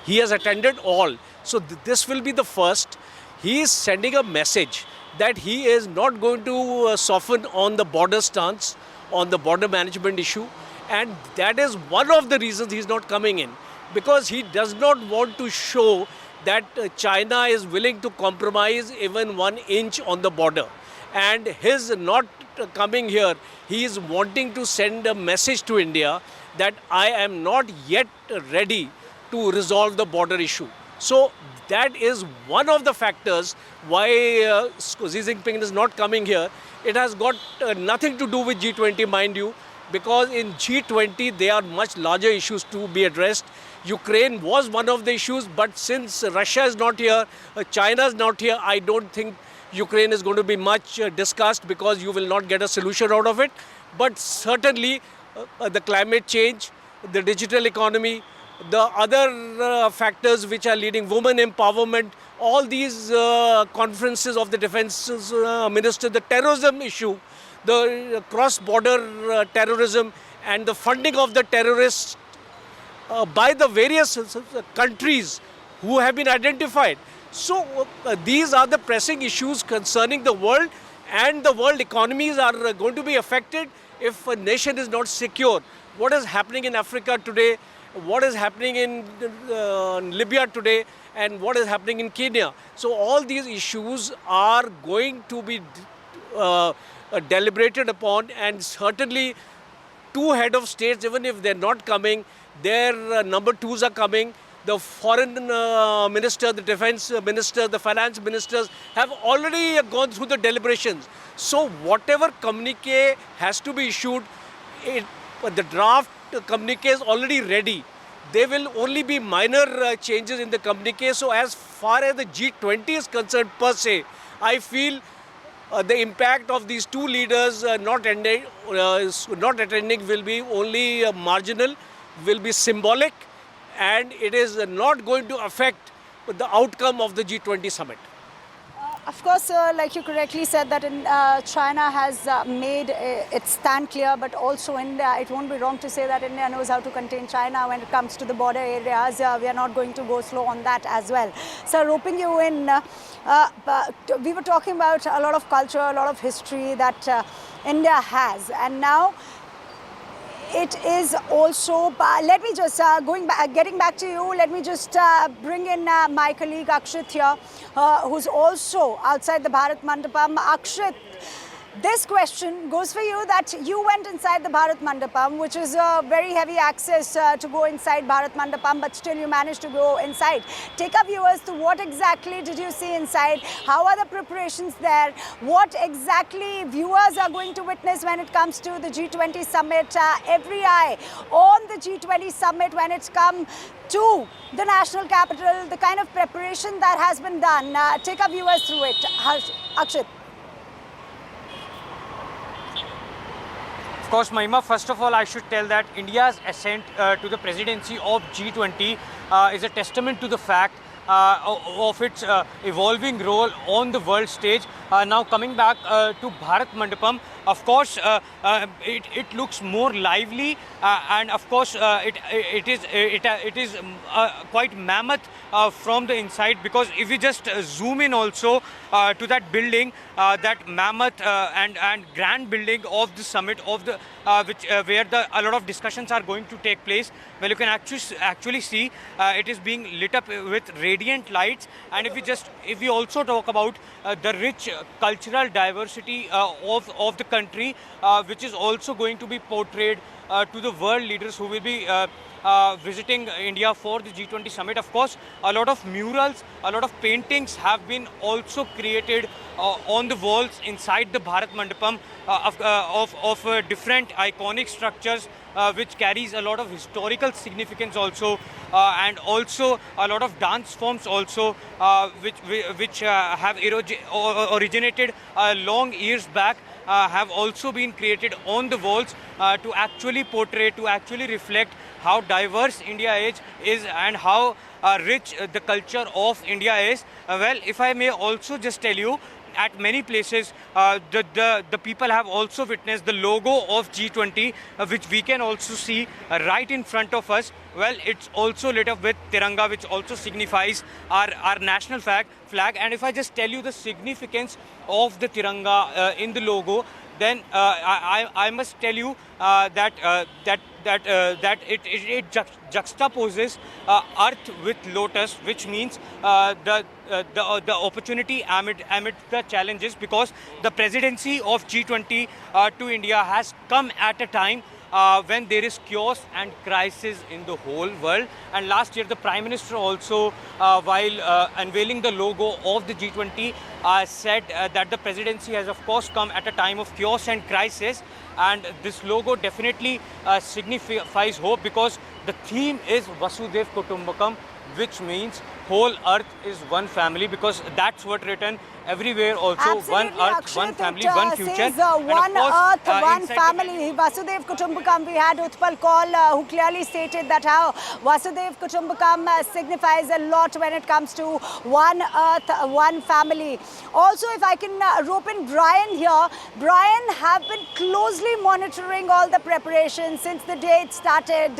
He has attended all. So this will be the first. He is sending a message that he is not going to soften on the border stance, on the border management issue. And that is one of the reasons he's not coming in, because he does not want to show that China is willing to compromise even 1 inch on the border. And his not coming here, he is wanting to send a message to India that I am not yet ready to resolve the border issue. So that is one of the factors why Xi Jinping is not coming here. It has got nothing to do with G20, mind you, because in G20 there are much larger issues to be addressed. Ukraine was one of the issues, but since Russia is not here, China is not here, I don't think Ukraine is going to be much discussed, because you will not get a solution out of it. But certainly the climate change, the digital economy, the other factors which are leading, women empowerment, all these conferences of the defense minister, the terrorism issue, the cross-border terrorism and the funding of the terrorists by the various countries who have been identified. So these are the pressing issues concerning the world, and the world economies are going to be affected if a nation is not secure. What is happening in Africa today, what is happening in Libya today, and what is happening in Kenya. So all these issues are going to be deliberated upon, and certainly two head of states, even if they're not coming, their number twos are coming. The foreign minister, the defense minister, the finance ministers have already gone through the deliberations. So whatever communique has to be issued, the draft communique is already ready. There will only be minor changes in the communique. So as far as the G20 is concerned per se, I feel the impact of these two leaders not attending will be only marginal, will be symbolic, and it is not going to affect the outcome of the G20 summit. Of course, like you correctly said, that China has made its stand clear, but also India, it won't be wrong to say that India knows how to contain China when it comes to the border areas. We are not going to go slow on that as well. So roping you in, we were talking about a lot of culture, a lot of history that India has, and now it is also, let me just, getting back to you, let me just bring in my colleague Akshit here, who's also outside the Bharat Mandapam. Akshit, this question goes for you, that you went inside the Bharat Mandapam, which is a very heavy access to go inside Bharat Mandapam, but still you managed to go inside. Take our viewers to what exactly did you see inside? How are the preparations there? What exactly viewers are going to witness when it comes to the G20 summit? Every eye on the G20 summit when it's come to the national capital, the kind of preparation that has been done. Take our viewers through it. Akshit. Of course, Mahima, first of all, I should tell that India's ascent to the presidency of G20 is a testament to the fact of its evolving role on the world stage. Now coming back to Bharat Mandapam, of course, it looks more lively, and of course, it is quite mammoth from the inside, because if we just zoom in also to that building, that mammoth and grand building of the summit of the where a lot of discussions are going to take place. Well, you can actually see it is being lit up with radiant lights, and if we also talk about the rich cultural diversity of the country, which is also going to be portrayed to the world leaders who will be visiting India for the G20 summit. Of course, a lot of murals, a lot of paintings have been also created on the walls inside the Bharat Mandapam of different iconic structures, which carries a lot of historical significance also, and also a lot of dance forms also, which have originated long years back, have also been created on the walls to actually portray, to actually reflect how diverse India is and how rich the culture of India is. Well, if I may also just tell you, at many places, the people have also witnessed the logo of G20, which we can also see right in front of us. Well, it's also lit up with Tiranga, which also signifies our national flag. And if I just tell you the significance of the Tiranga in the logo, then I must tell you that it juxtaposes earth with lotus, which means the opportunity amid the challenges, because the presidency of G20 to India has come at a time when there is chaos and crisis in the whole world. And last year, the Prime Minister also, while unveiling the logo of the G20, said that the presidency has, of course, come at a time of chaos and crisis. And this logo definitely signifies hope, because the theme is Vasudev Kutumbakam, which means whole earth is one family, because that's what written everywhere also. Absolutely, one earth, Akshay, one family, it one future. says, And of one course, earth, one inside family. Vasudev Kutumbakam. We had Utpal Kaul who clearly stated that how Vasudev Kutumbakam signifies a lot when it comes to one earth, one family. Also, if I can rope in Brian here, Brian have been closely monitoring all the preparations since the day it started.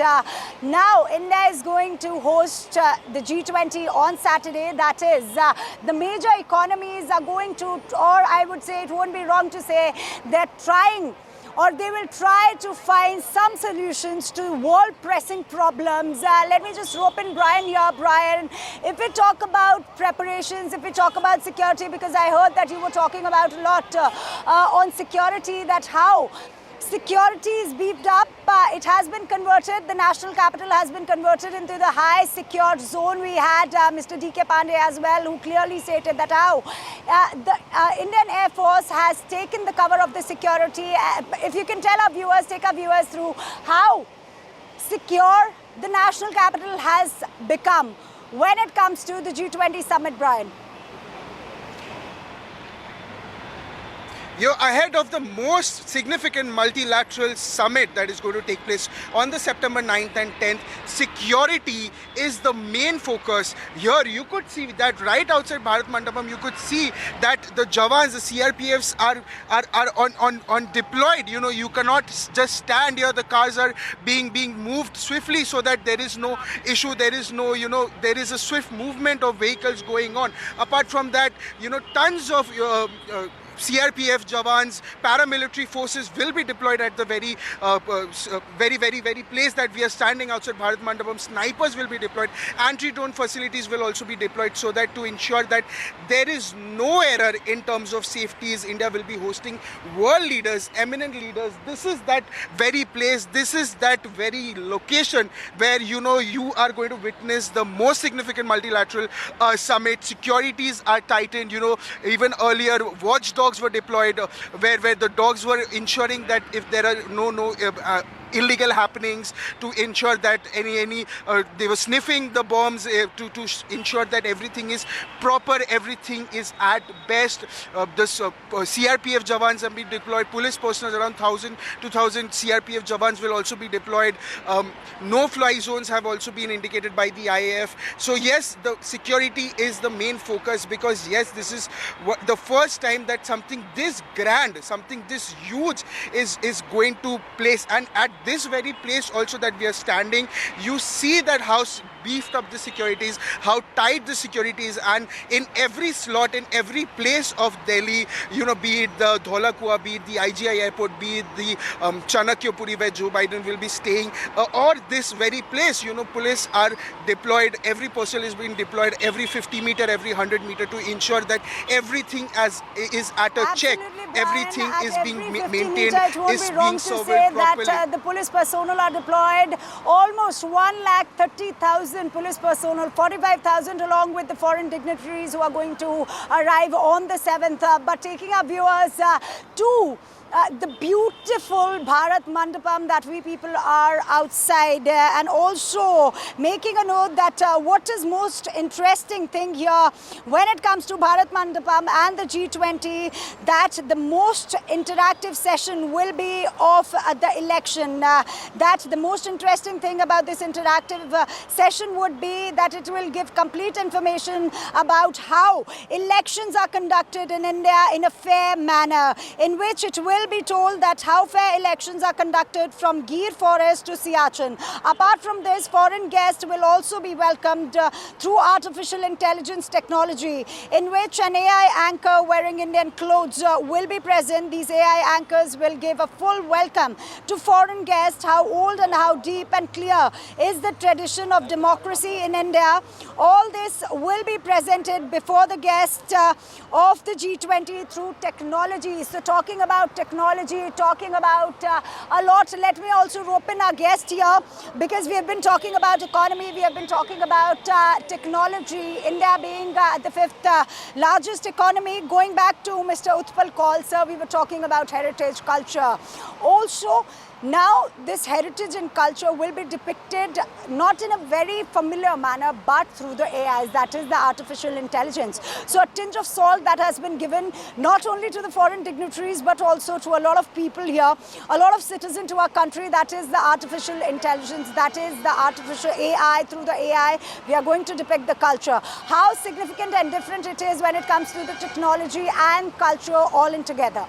Now, India is going to host the G20 on Saturday. That is, the major economies are going to, or I would say it won't be wrong to say, they're trying, or they will try to find some solutions to world pressing problems. Let me just rope in Brian here. Brian, if we talk about preparations, if we talk about security, because I heard that you were talking about a lot on security, that how security is beefed up. It has been converted. The national capital has been converted into the high secured zone. We had Mr. D.K. Pandey as well, who clearly stated that how the Indian Air Force has taken the cover of the security. If you can tell our viewers, take our viewers through how secure the national capital has become when it comes to the G20 summit, Brian. You're ahead of the most significant multilateral summit that is going to take place on the September 9th and 10th. Security is the main focus. Here you could see that right outside Bharat Mandapam, you could see that the Jawans, the CRPFs are on deployed. You know, you cannot just stand here. The cars are being moved swiftly so that there is no issue. There is no, there is a swift movement of vehicles going on. Apart from that, tons of CRPF Jawans, paramilitary forces will be deployed at the very place that we are standing outside Bharat Mandapam. Snipers will be deployed. Anti-drone facilities will also be deployed, so that to ensure that there is no error in terms of safeties. India will be hosting world leaders, eminent leaders. This is that very place. This is that very location where you are going to witness the most significant multilateral summit. Securities are tightened. Even earlier, watchdogs were deployed where the dogs were ensuring that if there are illegal happenings, to ensure that they were sniffing the bombs, to ensure that everything is proper, everything is at best. CRPF Jawans have been deployed, police personnel, around 2,000 CRPF Jawans will also be deployed. No-fly zones have also been indicated by the IAF. So yes, the security is the main focus, because yes, this is the first time that something this grand, something this huge is going to place. And at this very place also that we are standing, you see that how beefed up the security is, how tight the security is, and in every slot, in every place of Delhi, be it the Dhola Kua, be it the IGI airport, be it the Chanakyapuri where Joe Biden will be staying, or this very place, police are deployed, every personnel is being deployed every 50 meter, every 100 meter to ensure that everything is at a check, Brian, everything is being maintained, it won't is be wrong being to surveyed say properly. that the police personnel are deployed, almost 130,000 police personnel, 45,000 along with the foreign dignitaries who are going to arrive on the 7th. But taking our viewers to the beautiful Bharat Mandapam that we people are outside, and also making a note that what is most interesting thing here when it comes to Bharat Mandapam and the G20, that the most interactive session will be of the election. That the most interesting thing about this interactive session would be that it will give complete information about how elections are conducted in India in a fair manner, in which it will be told that how fair elections are conducted from Gir Forest to Siachen. Apart from this, foreign guests will also be welcomed through artificial intelligence technology, in which an AI anchor wearing Indian clothes will be present. These AI anchors will give a full welcome to foreign guests, how old and how deep and clear is the tradition of democracy in India. All this will be presented before the guests of the G20 through technology. So talking about technology, talking about a lot, let me also rope in our guest here, because we have been talking about economy, we have been talking about technology, India being the 5th largest economy. Going back to Mr. Utpal Kaul, sir, we were talking about heritage culture. Also, now this heritage and culture will be depicted not in a very familiar manner, but through the AIs, that is the artificial intelligence. So a tinge of salt that has been given not only to the foreign dignitaries, but also to a lot of people here, a lot of citizens to our country, that is the artificial intelligence, that is the artificial AI. Through the AI, we are going to depict the culture. How significant and different it is when it comes to the technology and culture all in together.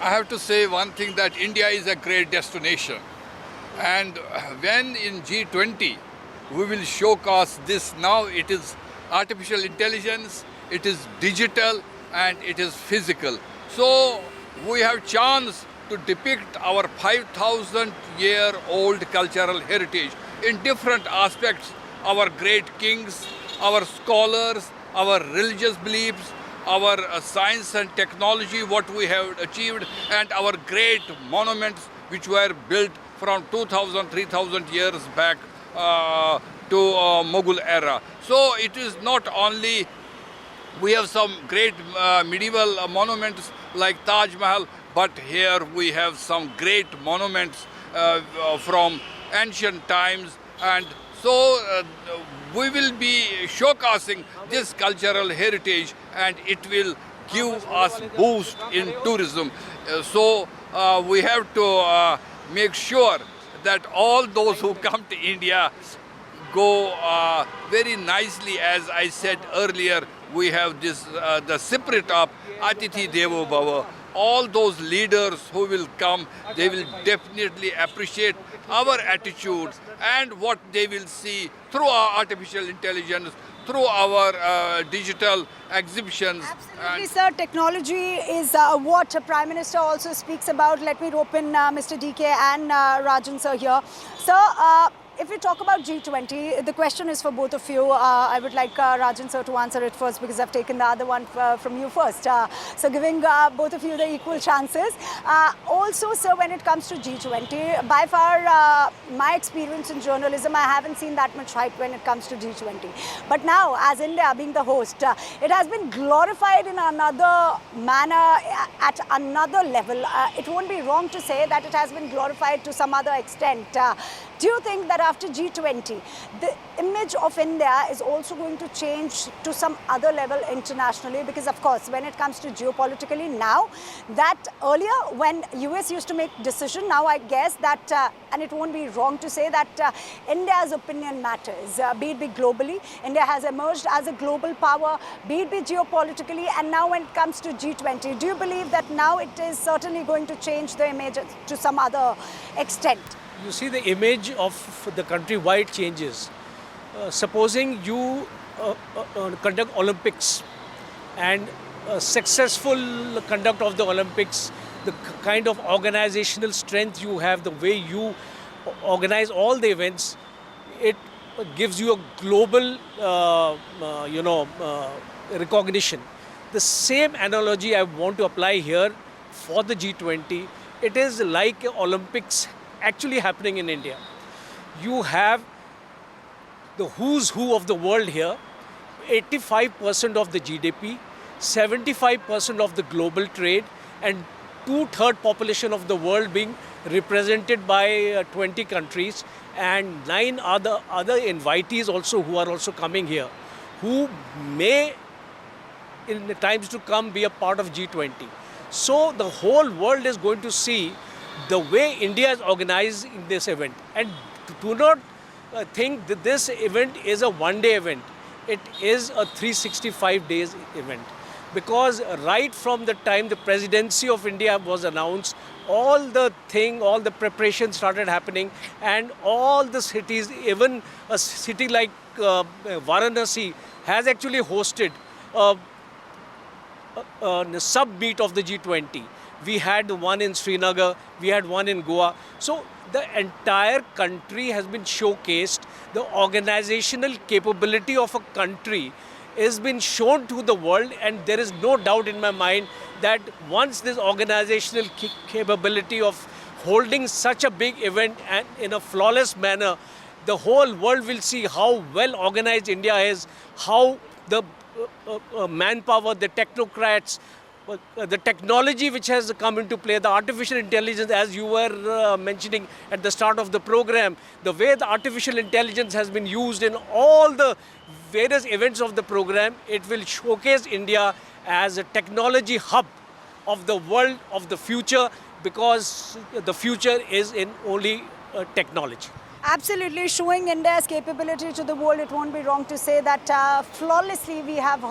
I have to say one thing, that India is a great destination. And when in G20, we will showcase this. Now it is artificial intelligence, it is digital, and it is physical. So we have chance to depict our 5,000-year-old cultural heritage in different aspects. Our great kings, our scholars, our religious beliefs, our science and technology, what we have achieved, and our great monuments which were built from 2,000, 3,000 years back to Mughal era. So it is not only, we have some great medieval monuments like Taj Mahal, but here we have some great monuments from ancient times, and so we will be showcasing this cultural heritage, and it will give us boost in tourism. So we have to make sure that all those who come to India go very nicely. As I said earlier, we have this the spirit of Atithi Devo Bhava. All those leaders who will come, they will definitely appreciate our attitude and what they will see through our artificial intelligence, through our digital exhibitions. Absolutely, sir. Technology is what Prime Minister also speaks about. Let me rope in Mr. DK and Rajan sir here. Sir, if we talk about G20, the question is for both of you. I would like Rajan sir to answer it first because I've taken the other one from you first. So giving both of you the equal chances. Also, sir, when it comes to G20, by far my experience in journalism, I haven't seen that much hype when it comes to G20. But now, as India being the host, it has been glorified in another manner, at another level. It won't be wrong to say that it has been glorified to some other extent. Do you think that after G20, the image of India is also going to change to some other level internationally? Because of course, when it comes to geopolitically now, that earlier when US used to make decision, now I guess that, and it won't be wrong to say that India's opinion matters, be it globally. India has emerged as a global power, be it geopolitically, and now when it comes to G20, do you believe that now it is certainly going to change the image to some other extent? You see, the image of the country, why it changes. Supposing you conduct Olympics, and successful conduct of the Olympics, the kind of organizational strength you have, the way you organize all the events, it gives you a global, recognition. The same analogy I want to apply here for the G20. It is like Olympics actually happening in India. You have the who's who of the world here, 85% of the GDP, 75% of the global trade, and 2/3 population of the world being represented by 20 countries, and 9 other invitees also who are also coming here, who may in the times to come be a part of G20. So the whole world is going to see the way India is organized in this event. And do not think that this event is a one-day event. It is a 365 days event. Because right from the time the presidency of India was announced, all the preparations started happening, and all the cities, even a city like Varanasi has actually hosted a sub-meet of the G20. We had one in Srinagar, we had one in Goa. So the entire country has been showcased. The organizational capability of a country has been shown to the world, and there is no doubt in my mind that once this organizational capability of holding such a big event and in a flawless manner, the whole world will see how well organized India is, how the manpower, the technocrats, the technology which has come into play, the artificial intelligence, as you were mentioning at the start of the program, the way the artificial intelligence has been used in all the various events of the program, it will showcase India as a technology hub of the world of the future, because the future is in only technology. Absolutely, showing India's capability to the world. It won't be wrong to say that flawlessly we have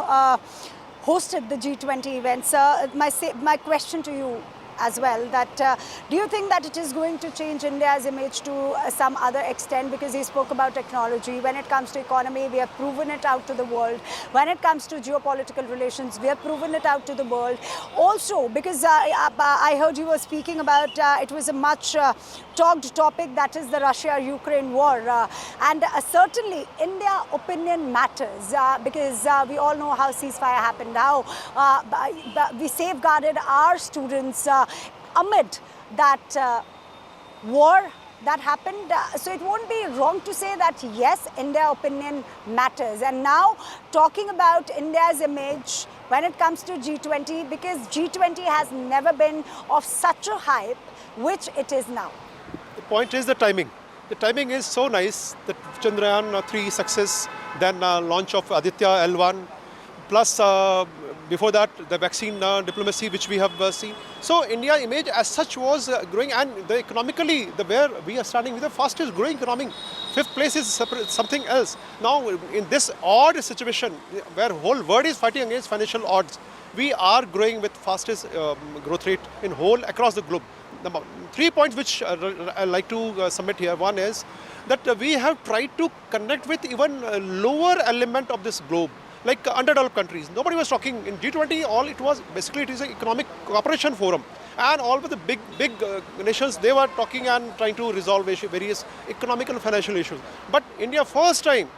hosted the G20 events. My question to you as well, that do you think that it is going to change India's image to some other extent? Because he spoke about technology. When it comes to economy, we have proven it out to the world. When it comes to geopolitical relations, we have proven it out to the world. Also, because I heard you were speaking about, it was a much talked topic, that is the Russia-Ukraine war. And certainly, India opinion matters because we all know how ceasefire happened, how we safeguarded our students amid that war that happened. So it won't be wrong to say that yes, India opinion matters. And now talking about India's image when it comes to G20, because G20 has never been of such a hype which it is now. The point is the timing. The timing is so nice that Chandrayaan 3 success, then launch of Aditya L1, plus before that the vaccine diplomacy which we have seen. So India image as such was growing, and economically where we are starting with the fastest growing economy. 5th place is something else. Now in this odd situation where whole world is fighting against financial odds, we are growing with fastest growth rate in whole across the globe. Number 3 points which I like to submit here. One is that we have tried to connect with even lower element of this globe, like underdeveloped countries. Nobody was talking in G20. All it was basically, it is an economic cooperation forum. And all of the big nations, they were talking and trying to resolve various economic and financial issues. But India, first time,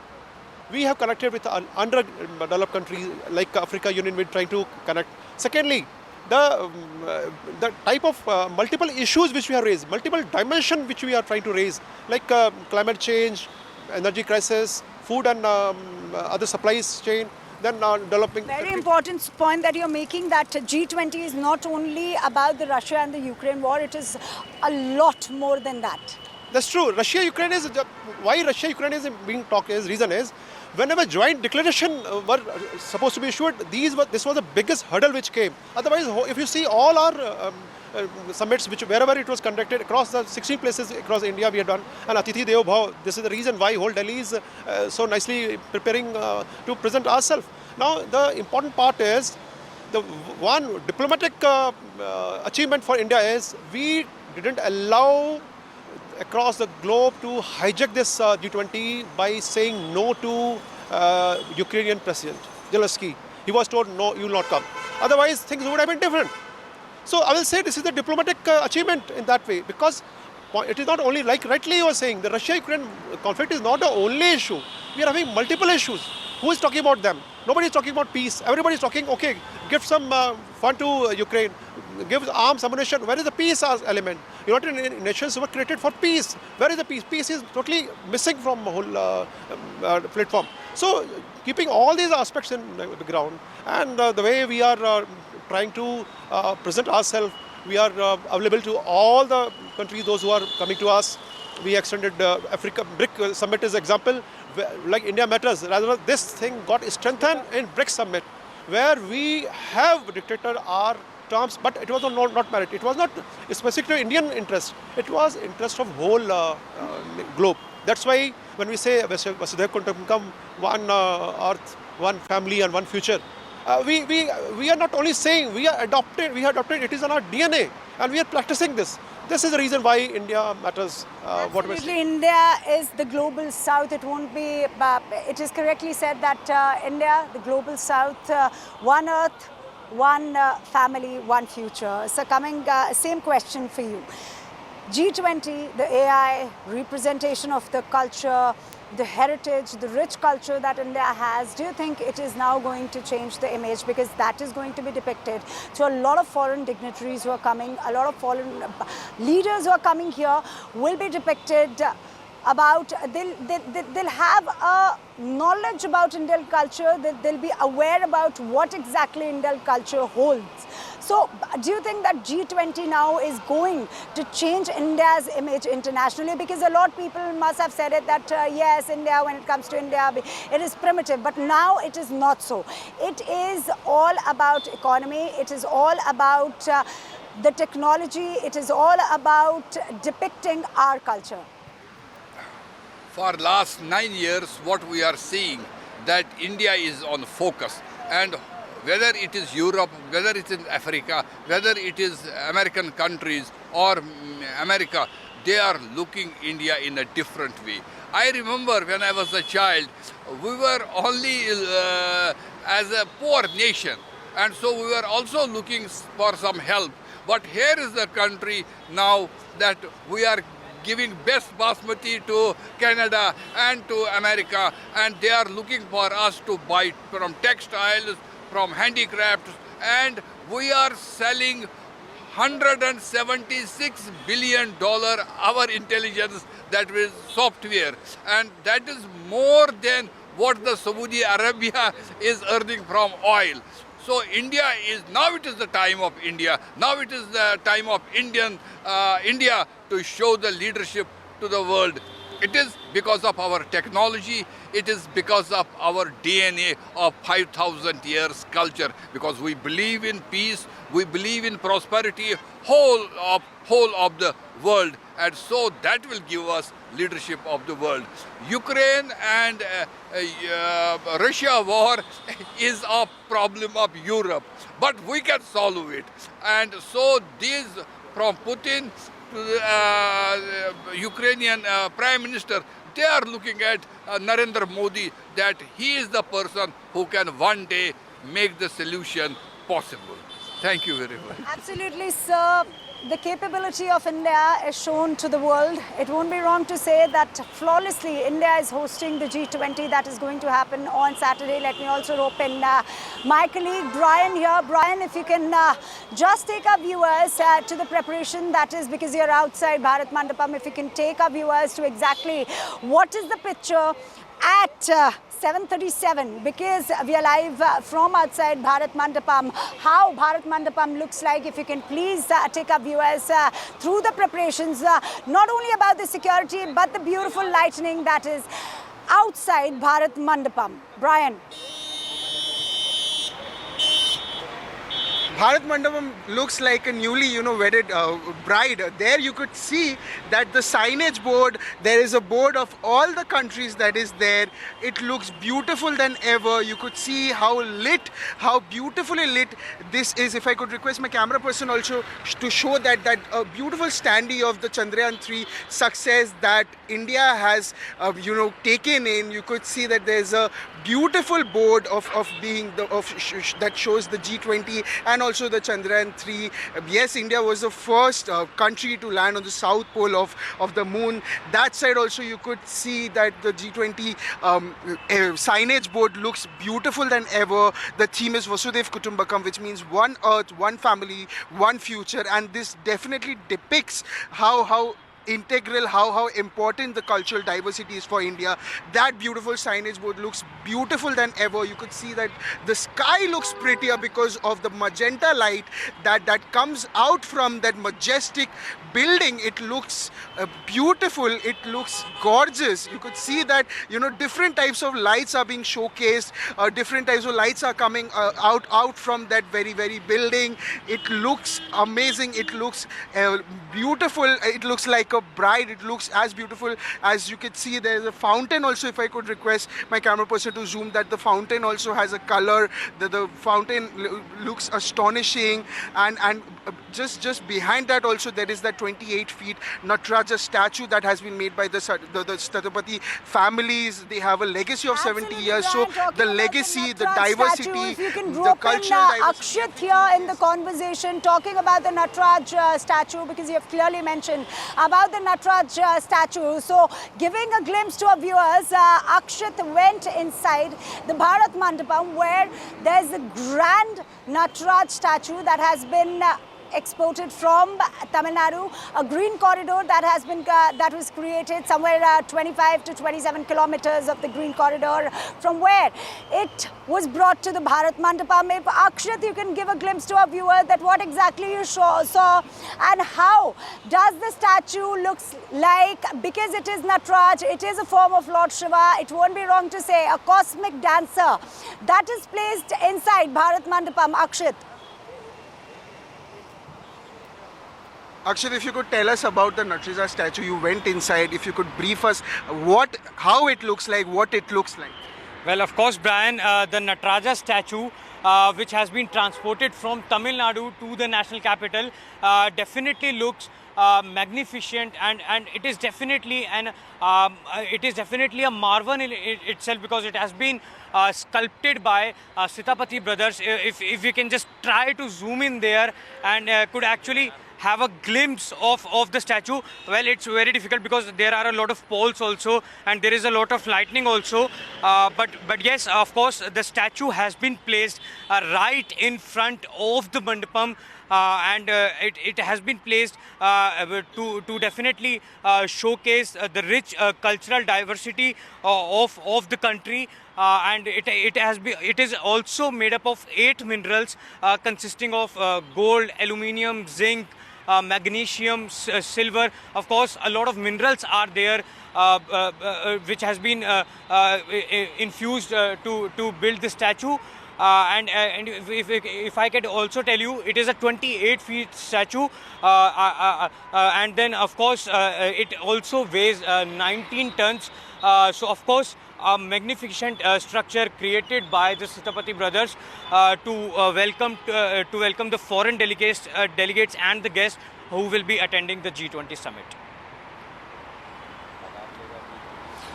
we have connected with underdeveloped countries like Africa Union. We're trying to connect. Secondly, the type of multiple issues which we have raised, multiple dimensions which we are trying to raise, like climate change, energy crisis, food and other supplies chain, then developing. Very important point that you're making, that G20 is not only about the Russia and the Ukraine war, it is a lot more than that. That's true. Russia-Ukraine is why Russia-Ukraine is being talked. Reason is, whenever joint declaration were supposed to be issued, this was the biggest hurdle which came. Otherwise, if you see all our summits, which wherever it was conducted across the 16 places across India, we have done, and Atithi Devo Bhav. This is the reason why whole Delhi is so nicely preparing to present ourselves. Now, the important part is the one diplomatic achievement for India is we didn't allow across the globe to hijack this G20 by saying no to Ukrainian President Zelensky. He was told, no, you will not come. Otherwise, things would have been different. So I will say this is the diplomatic achievement in that way, because it is not only, like rightly you were saying, the Russia-Ukraine conflict is not the only issue. We are having multiple issues. Who is talking about them? Nobody is talking about peace. Everybody is talking, okay, give some fund to Ukraine, give arms, ammunition. Where is the peace element? United Nations were created for peace. Where is the peace? Peace is totally missing from the whole platform. So keeping all these aspects in the ground, and the way we are trying to present ourselves, we are available to all the countries, those who are coming to us. We extended Africa BRIC Summit as example, like India Matters. Rather, this thing got strengthened in BRIC Summit, where we have dictated our terms, but it was not merit. It was not specific to Indian interest. It was interest of whole globe. That's why when we say Vasudhaiva Kutumbakam, one earth, one family and one future, we are not only saying, we have adopted it is in our DNA, and we are practicing this. This is the reason why India matters. What we say. India is the global south. It won't be, it is correctly said that India, the global south, one earth, one family, one future. So coming, same question for you. G20, the AI, representation of the culture, the heritage, the rich culture that India has, do you think it is now going to change the image? Because that is going to be depicted to a lot of foreign dignitaries who are coming, a lot of foreign leaders who are coming here will be depicted about, they'll have a knowledge about Indian culture, they'll be aware about what exactly Indian culture holds. So do you think that G20 now is going to change India's image internationally? Because a lot of people must have said it that yes, India, when it comes to India, it is primitive. But now it is not so. It is all about economy. It is all about the technology. It is all about depicting our culture. For last 9 years, what we are seeing, that India is on focus, and whether it is Europe, whether it is Africa, whether it is American countries or America, they are looking India in a different way. I remember when I was a child, we were only as a poor nation, and so we were also looking for some help. But here is the country now that we are giving best basmati to Canada and to America, and they are looking for us to buy from textiles, from handicrafts, and we are selling $176 billion our intelligence, that is software, and that is more than what the Saudi Arabia is earning from oil. So India is, now it is the time of India, now it is the time of India to show the leadership to the world. It is because of our technology, it is because of our DNA of 5,000 years culture, because we believe in peace, we believe in prosperity, whole of the world, and so that will give us leadership of the world. Ukraine and Russia war is a problem of Europe, but we can solve it. And so these, from Putin to the Ukrainian Prime Minister, they are looking at Narendra Modi, that he is the person who can one day make the solution possible. Thank you very much. Absolutely, sir. The capability of India is shown to the world. It won't be wrong to say that flawlessly India is hosting the G20 that is going to happen on Saturday. Let me also rope in my colleague Brian here. Brian, if you can just take our viewers to the preparation, that is because you're outside Bharat Mandapam, if you can take our viewers to exactly what is the picture at 7:37, because we are live from outside Bharat Mandapam. How Bharat Mandapam looks like, if you can please take our viewers through the preparations, not only about the security but the beautiful lightning that is outside Bharat Mandapam. Brian. Bharat Mandapam looks like a newly, wedded bride. There you could see that the signage board, there is a board of all the countries that is there. It looks beautiful than ever. You could see how beautifully lit this is. If I could request my camera person also to show that beautiful standee of the Chandrayaan 3 success that India has, taken in. You could see that there's a beautiful board that shows the G20 and also the Chandrayaan 3. Yes, India was the first country to land on the south pole of the moon. That side also you could see that the G20 signage board looks beautiful than ever. The theme is Vasudev Kutumbakam, which means one earth, one family, one future, and this definitely depicts how integral, how important the cultural diversity is for India. That beautiful signage board looks beautiful than ever. You could see that the sky looks prettier because of the magenta light that comes out from that majestic building. It looks beautiful, it looks gorgeous. You could see that different types of lights are being showcased, different types of lights are coming out from that very building. It looks amazing, it looks beautiful, it looks like a bride, it looks as beautiful as you could see. There's a fountain also. If I could request my camera person to zoom that the fountain also has a color. The fountain looks astonishing, and just behind that also there is that 28 feet Nataraja statue that has been made by the Statapati families. They have a legacy of 70 years. So the legacy, the diversity, statue, if you can the rope cultural in diversity. Akshat here in the conversation, talking about the Nataraj statue, because you have clearly mentioned about the Nataraj statue. So giving a glimpse to our viewers, Akshat went inside the Bharat Mandapam where there's a grand Nataraj statue that has been exported from Tamil Nadu, a green corridor that was created somewhere 25 to 27 kilometers of the green corridor from where it was brought to the Bharat Mandapam. If Akshat, you can give a glimpse to our viewer that what exactly you saw and how does the statue looks like, because it is Nataraj, it is a form of Lord Shiva. It won't be wrong to say a cosmic dancer that is placed inside Bharat Mandapam. Akshat. Akshat, if you could tell us about the Nataraja statue, you went inside. If you could brief us how it looks like, what it looks like. Well, of course, Brian, the Nataraja statue, which has been transported from Tamil Nadu to the national capital, definitely looks magnificent, and it is definitely a marvel in itself, because it has been sculpted by Sitapati brothers. If we can just try to zoom in there and could actually have a glimpse of the statue. Well, it's very difficult because there are a lot of poles also and there is a lot of lightning also. But yes, of course, the statue has been placed right in front of the Mandapam. And it has been placed to definitely showcase the rich cultural diversity of the country. And it is also made up of 8 minerals consisting of gold, aluminium, zinc, magnesium, silver. Of course, a lot of minerals are there which has been infused to build the statue. And if I could also tell you, it is a 28 feet statue, and then of course it also weighs 19 tons. So of course a magnificent structure created by the Sitapati brothers to welcome the foreign delegates and the guests who will be attending the G20 summit.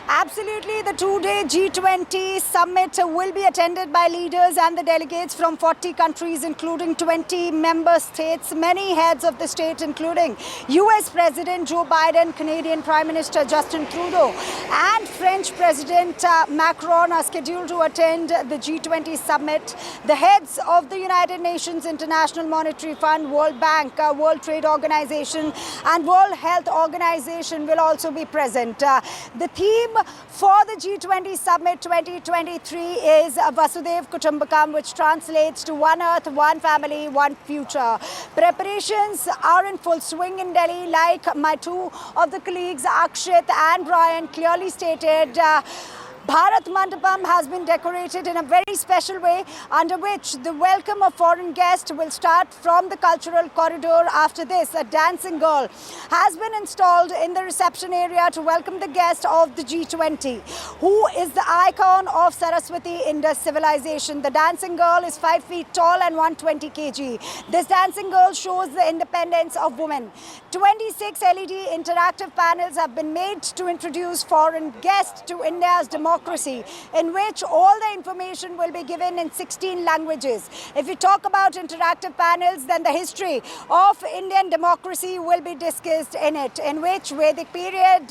Absolutely, the two-day G20 summit will be attended by leaders and the delegates from 40 countries, including 20 member states. Many heads of the state, including US President Joe Biden, Canadian Prime Minister Justin Trudeau, and French President Macron are scheduled to attend the G20 summit. The heads of the United Nations, International Monetary Fund, World Bank, World Trade Organization, and World Health Organization will also be present. The theme for the G20 Summit 2023 is Vasudev Kutumbakam, which translates to One Earth, One Family, One Future. Preparations are in full swing in Delhi, like my two of the colleagues, Akshit and Brian, clearly stated. Bharat Mandapam has been decorated in a very special way, under which the welcome of foreign guests will start from the cultural corridor. After this, a dancing girl has been installed in the reception area to welcome the guests of the G20, who is the icon of Saraswati Indus civilization. The dancing girl is 5 feet tall and 120 kg. This dancing girl shows the independence of women. 26 LED interactive panels have been made to introduce foreign guests to India's democracy, in which all the information will be given in 16 languages. If you talk about interactive panels, then the history of Indian democracy will be discussed in it, in which Vedic period,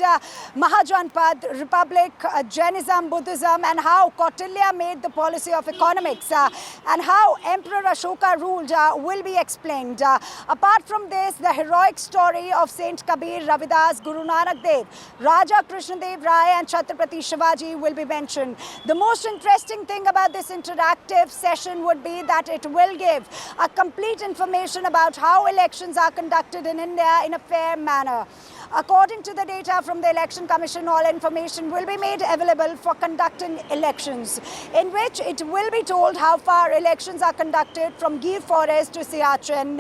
Mahajanpad, Republic, Jainism, Buddhism, and how Kautilya made the policy of economics, and how Emperor Ashoka ruled will be explained. Apart from this, the heroic story of Saint Kabir, Ravidas, Guru Nanak Dev, Raja Krishnadev Rai, and Chhatrapati Shivaji will be mentioned. The most interesting thing about this interactive session would be that it will give a complete information about how elections are conducted in India in a fair manner. According to the data from the Election Commission, all information will be made available for conducting elections, in which it will be told how far elections are conducted from Gir Forest to Siachen.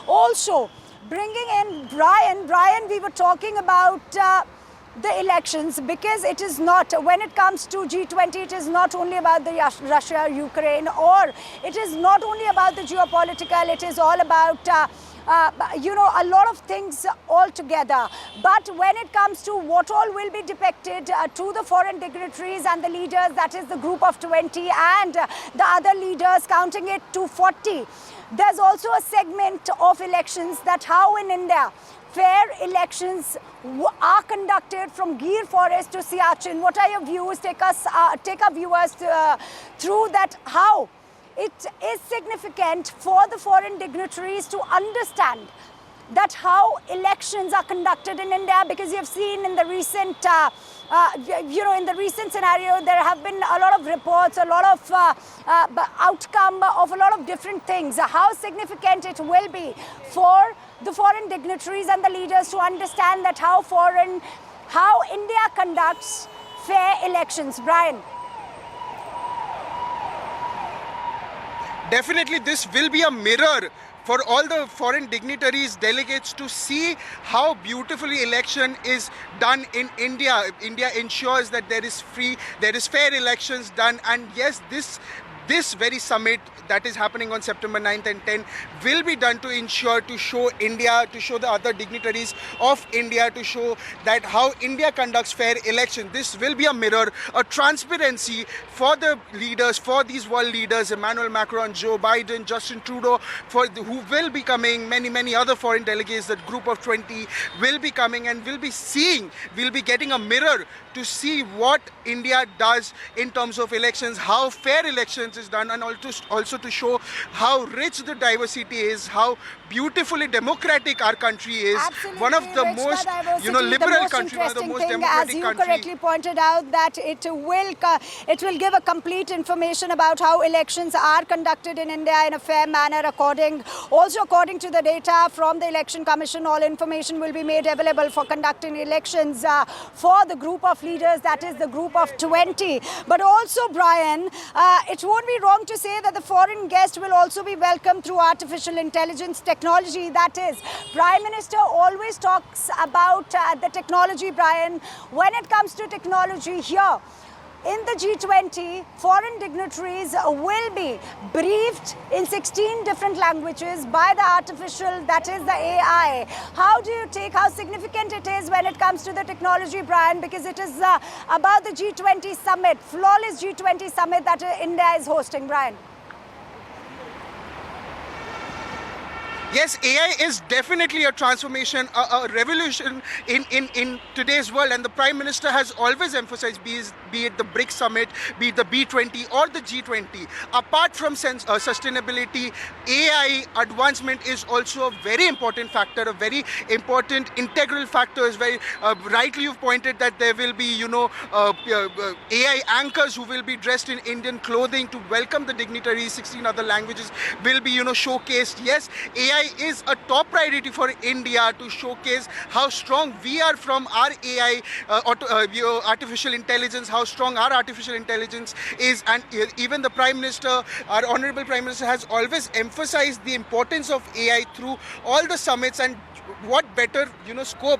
Also, bringing in Brian, we were talking about the elections, because it is not, when it comes to G20, it is not only about the Russia, Ukraine, or it is not only about the geopolitical, it is all about a lot of things altogether. But when it comes to what all will be depicted to the foreign dignitaries and the leaders, that is the group of 20 and the other leaders, counting it to 40, there's also a segment of elections, that how in India fair elections are conducted from Gir Forest to Siachen. What are your views? Take our viewers through that, how it is significant for the foreign dignitaries to understand that how elections are conducted in India, because you have seen in the recent, in the recent scenario, there have been a lot of reports, a lot of outcome of a lot of different things. How significant it will be for the foreign dignitaries and the leaders to understand that how India conducts fair elections. Brian. Definitely, this will be a mirror for all the foreign dignitaries, delegates, to see how beautifully election is done in India. India ensures that there is fair elections done, and yes, this very summit that is happening on September 9th and 10th will be done to ensure, to show India, to show the other dignitaries of India, to show that how India conducts fair elections. This will be a mirror, a transparency for the leaders, for these world leaders, Emmanuel Macron, Joe Biden, Justin Trudeau, who will be coming, many other foreign delegates, that group of 20 will be coming, and will be getting a mirror to see what India does in terms of elections, how fair elections is done, and also to show how rich the diversity is, how beautifully democratic our country is. Absolutely, one of the most liberal countries, one of the most democratic as you countries. correctly pointed out, that it will give a complete information about how elections are conducted in India in a fair manner. According to the data from the Election Commission, all information will be made available for conducting elections for the group of leaders, that is the group of 20. But also, Brian, it won't be wrong to say that the foreign guest will also be welcomed through artificial intelligence technology. That is, Prime Minister always talks about the technology, Brian. When it comes to technology here, in the G20, foreign dignitaries will be briefed in 16 different languages by the artificial, that is the AI. How do you take how significant it is when it comes to the technology, Brian? Because it is about the G20 summit, flawless G20 summit that India is hosting, Brian. Yes, AI is definitely a transformation, a revolution in today's world, and the Prime Minister has always emphasized, be it the BRICS summit, be it the B20 or the G20. Apart from sustainability, AI advancement is also a very important factor, a very important integral factor. Is very rightly you've pointed that there will be, AI anchors who will be dressed in Indian clothing to welcome the dignitaries. 16 other languages will be, showcased. Yes, AI is a top priority for India to showcase how strong we are from our AI, artificial intelligence, how strong our artificial intelligence is. And even the Prime Minister, our Honorable Prime Minister, has always emphasized the importance of AI through all the summits. And what better scope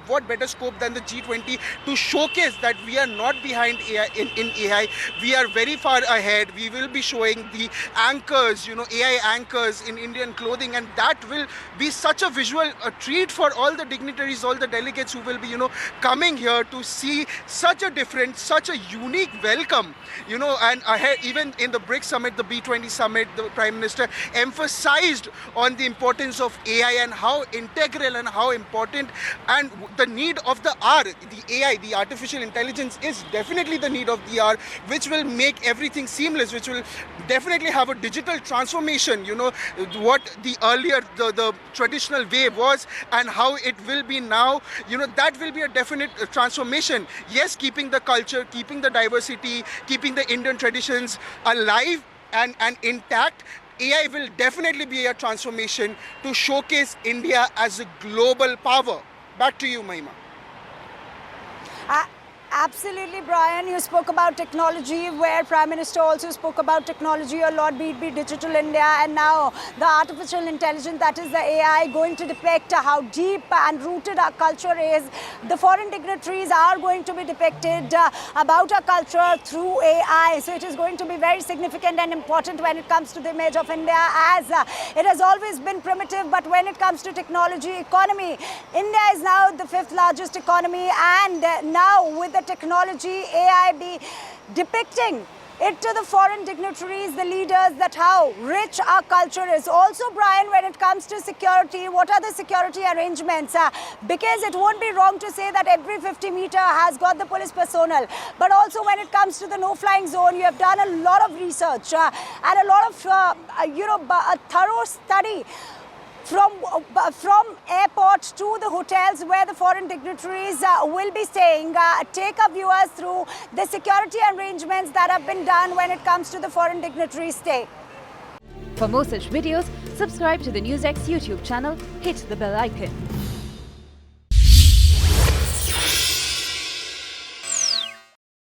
than the G20 to showcase that we are not behind AI in AI. We are very far ahead. We will be showing the anchors, AI anchors in Indian clothing, and that will be such a visual treat for all the dignitaries, all the delegates who will be, coming here to see such a different, such a unique welcome, and ahead, even in the BRICS summit, the B20 summit, the Prime Minister emphasized on the importance of AI and how integral and how important, and the need of the hour. The AI, the artificial intelligence, is definitely the need of the hour, which will make everything seamless, which will definitely have a digital transformation, what the earlier, the traditional way was and how it will be now, that will be a definite transformation. Yes, keeping the culture, keeping the diversity, keeping the Indian traditions alive and intact. AI will definitely be a transformation to showcase India as a global power. Back to you, Mahima. Absolutely, Brian. You spoke about technology, where Prime Minister also spoke about technology a lot, be it Digital India, and now the artificial intelligence, that is the AI, going to depict how deep and rooted our culture is. The foreign dignitaries are going to be depicted about our culture through AI. So it is going to be very significant and important when it comes to the image of India, as it has always been primitive. But when it comes to technology, economy, India is now the 5th largest economy, and now with the technology, AI be depicting it to the foreign dignitaries, the leaders, that how rich our culture is. Also, Brian, when it comes to security, what are the security arrangements? Because it won't be wrong to say that every 50 meter has got the police personnel. But also when it comes to the no-flying zone, you have done a lot of research and a lot of, a thorough study from airport to the hotels where the foreign dignitaries will be staying. Take our viewers through the security arrangements that have been done when it comes to the foreign dignitaries' stay. For more such videos, subscribe to the NewsX YouTube channel, hit the bell icon.